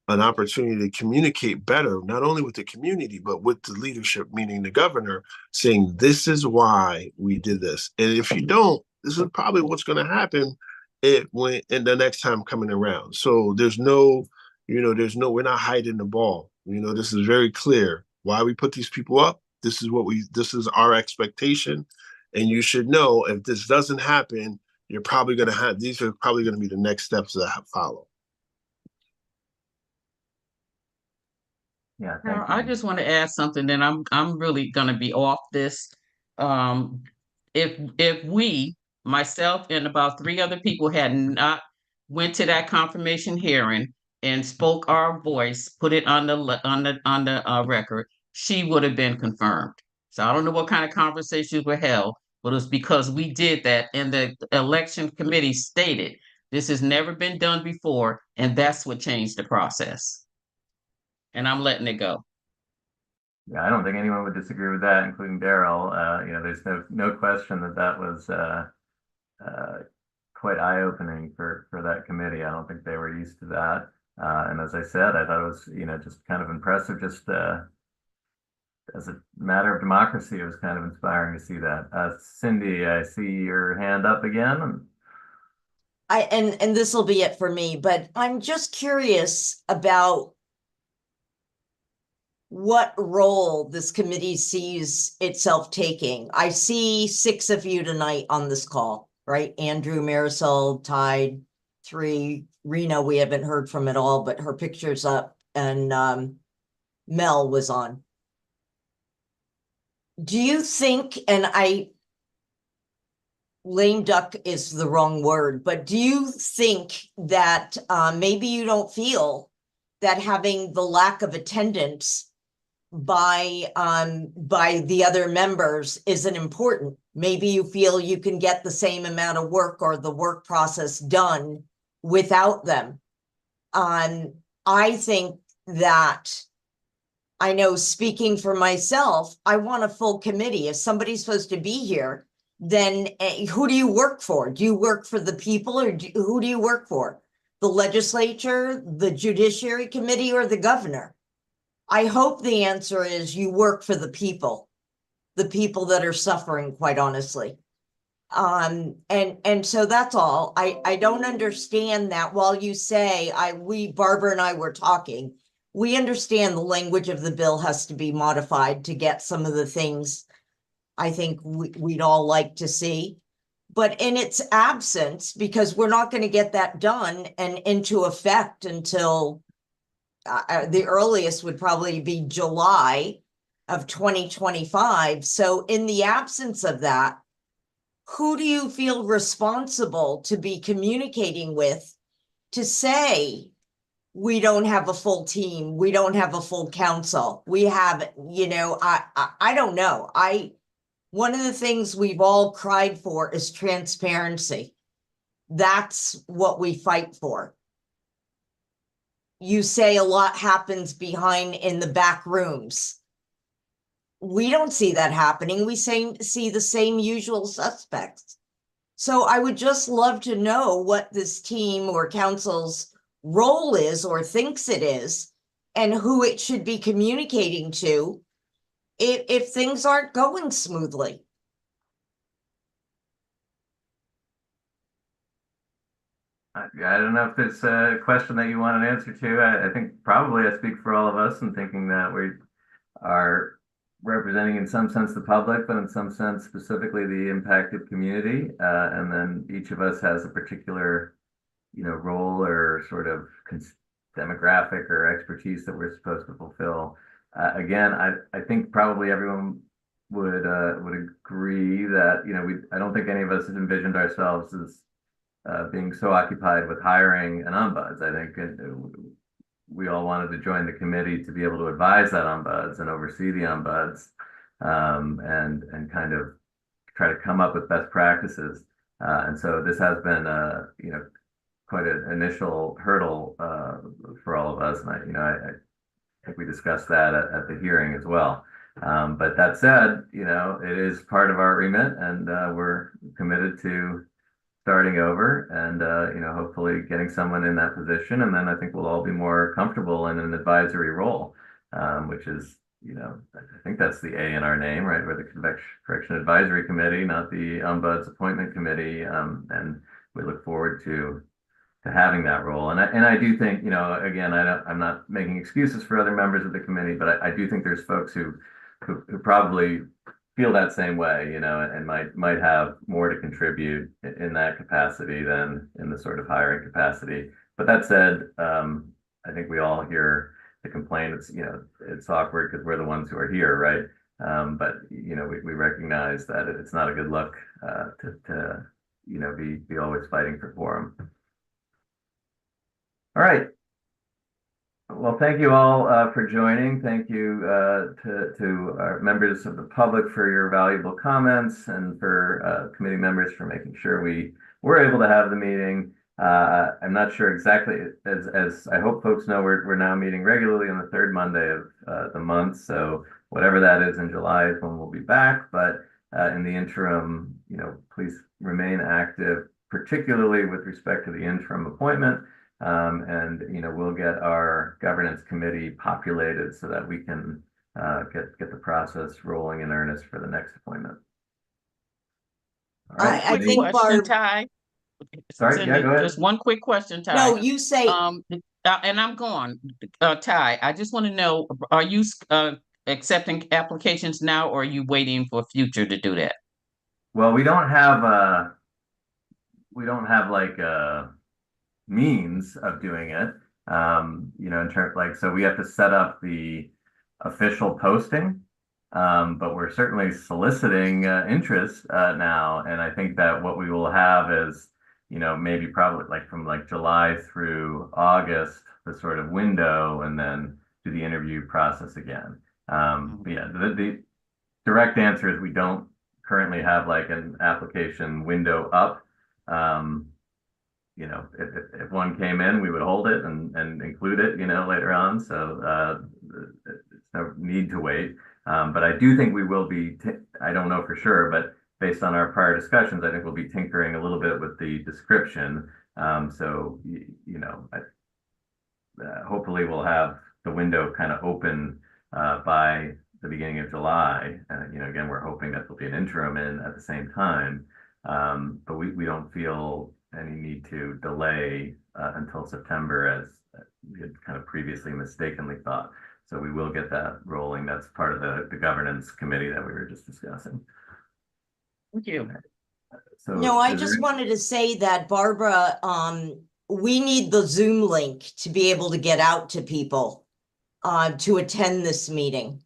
an opportunity to communicate better, not only with the community, but with the leadership, meaning the governor, saying, this is why we did this. And if you don't, this is probably what's going to happen when in the next time coming around. So we're not hiding the ball. This is very clear why we put these people up. This is our expectation. And you should know if this doesn't happen, these are probably going to be the next steps that follow.
Yeah,
Now,
thank
I
you.
just want to add something, then I'm really gonna be off this. If we, myself and about 3 other people had not went to that confirmation hearing and spoke our voice, put it on the record, she would have been confirmed. So I don't know what kind of conversations were held, but it was because we did that, and the election committee stated this has never been done before, and that's what changed the process. And I'm letting it go.
Yeah, I don't think anyone would disagree with that, including Daryl. There's no question that was quite eye-opening for that committee. I don't think they were used to that. And as I said, I thought it was just kind of impressive. Just as a matter of democracy, it was kind of inspiring to see that. Cindy, I see your hand up again.
And this will be it for me, but I'm just curious about what role this committee sees itself taking. I see 6 of you tonight on this call, right? Andrew, Marisol, Tide, 3, Rena, we haven't heard from at all, but her picture's up, and Mel was on. Do you think, and lame duck is the wrong word, but do you think that maybe you don't feel that having the lack of attendance by the other members isn't important? Maybe you feel you can get the same amount of work or the work process done without them. I think that, I know, speaking for myself, I want a full committee. If somebody's supposed to be here, then who do you work for? Do you work for the people, or who do you work for? The legislature, the Judiciary Committee, or the governor? I hope the answer is you work for the people that are suffering, quite honestly. And so that's all. I don't understand that. While you say Barbara and I were talking, we understand the language of the bill has to be modified to get some of the things I think we'd all like to see. But in its absence, because we're not going to get that done and into effect until the earliest would probably be July of 2025. So in the absence of that, who do you feel responsible to be communicating with to say, we don't have a full team, we don't have a full council, we have, I don't know. One of the things we've all cried for is transparency. That's what we fight for. You say a lot happens behind in the back rooms. We don't see that happening. We see the same usual suspects. So I would just love to know what this team or council's role is or thinks it is and who it should be communicating to if things aren't going smoothly.
I don't know if it's a question that you want an answer to. I think probably I speak for all of us in thinking that we are representing in some sense the public, but in some sense specifically the impacted community. And then each of us has a particular, role or sort of demographic or expertise that we're supposed to fulfill. Again, I think probably everyone would agree that, I don't think any of us had envisioned ourselves as being so occupied with hiring an ombuds. I think we all wanted to join the committee to be able to advise that ombuds and oversee the ombuds, and kind of try to come up with best practices. And so this has been quite an initial hurdle for all of us. And I think we discussed that at the hearing as well. But that said, it is part of our remit, and we're committed to starting over and, hopefully getting someone in that position. And then I think we'll all be more comfortable in an advisory role, which is, I think that's the A in our name, right? We're the Correction Advisory Committee, not the Ombuds Appointment Committee. And we look forward to having that role. And I do think, again, I'm not making excuses for other members of the committee, but I do think there's folks who probably feel that same way, and might have more to contribute in that capacity than in the sort of hiring capacity. But that said, I think we all hear the complaint. It's awkward because we're the ones who are here, right? But we recognize that it's not a good look to be always fighting for quorum. All right. Well, thank you all for joining. Thank you to our members of the public for your valuable comments, and for committee members for making sure we were able to have the meeting. I'm not sure exactly, as I hope folks know, we're now meeting regularly on the third Monday of the month. So whatever that is in July is when we'll be back. But in the interim, please remain active, particularly with respect to the interim appointment. And we'll get our governance committee populated so that we can get the process rolling in earnest for the next appointment. All right,
I think
Question,
Barb,
Ty.
Sorry, yeah, go ahead.
Just one quick question, Ty.
no, you say,
And I'm going, Ty, I just want to know, are you accepting applications now, or are you waiting for future to do that?
Well, we don't have like means of doing it, in terms so we have to set up the official posting, but we're certainly soliciting interest now. And I think that what we will have is, maybe probably from July through August, the sort of window, and then do the interview process again. But yeah, the direct answer is we don't currently have an application window up. If one came in, we would hold it and include it, later on. So there's no need to wait. But I do think we will be, I don't know for sure, but based on our prior discussions, I think we'll be tinkering a little bit with the description. So, hopefully we'll have the window kind of open by the beginning of July. Again, we're hoping that there'll be an interim in at the same time. But we don't feel any need to delay until September, as we had kind of previously mistakenly thought. So we will get that rolling. That's part of the governance committee that we were just discussing.
Thank you.
So
no, I just wanted to say that, Barbara, we need the Zoom link to be able to get out to people to attend this meeting.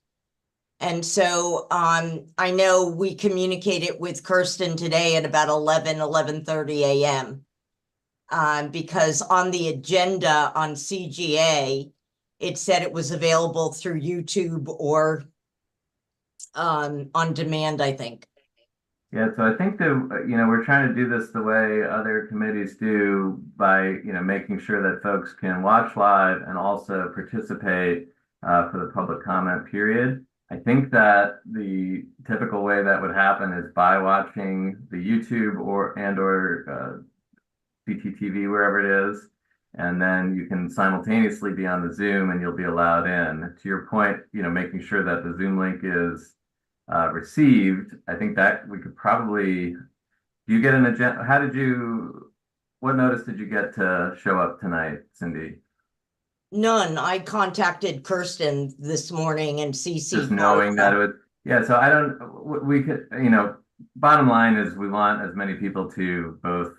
And so I know we communicated with Kirsten today at about 11:30 a.m. Because on the agenda on CGA, it said it was available through YouTube or on demand, I think.
Yeah, so I think that, we're trying to do this the way other committees do by, making sure that folks can watch live and also participate for the public comment period. I think that the typical way that would happen is by watching the YouTube or CTTV, wherever it is, And then you can simultaneously be on the Zoom and you'll be allowed in. To your point, making sure that the Zoom link is received. I think that we could probably, do you get an agenda? What notice did you get to show up tonight, Cindy?
None. I contacted Kirsten this morning and CC.
Just knowing that it would, yeah, so I don't, we could, bottom line is we want as many people to both,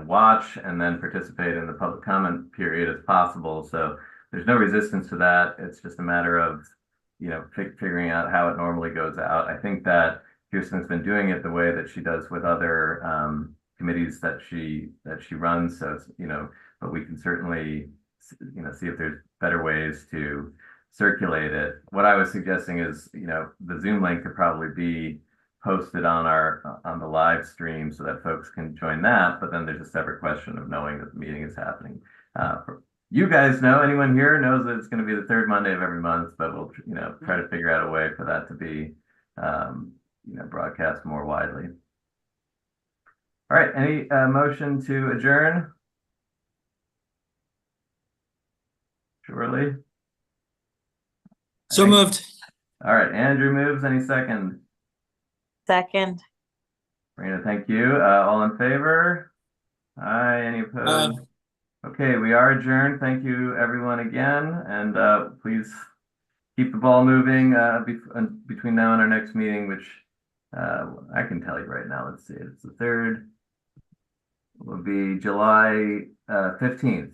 watch and then participate in the public comment period as possible. So there's no resistance to that. It's just a matter of, figuring out how it normally goes out. I think that Kirsten's been doing it the way that she does with other committees that she runs. So, but we can certainly, see if there's better ways to circulate it. What I was suggesting is, the Zoom link could probably be posted on the live stream so that folks can join that. But then there's a separate question of knowing that the meeting is happening. You guys know, anyone here knows that it's going to be the third Monday of every month, but we'll, try to figure out a way for that to be, broadcast more widely. All right, any motion to adjourn? Surely.
So moved.
All right, Andrew moves. Any second?
Second.
Marina, thank you. All in favor? Aye. Any opposed? Okay, we are adjourned. Thank you, everyone, again, and please keep the ball moving between now and our next meeting, which I can tell you right now. Let's see, it's the 3rd. Will be July 15th.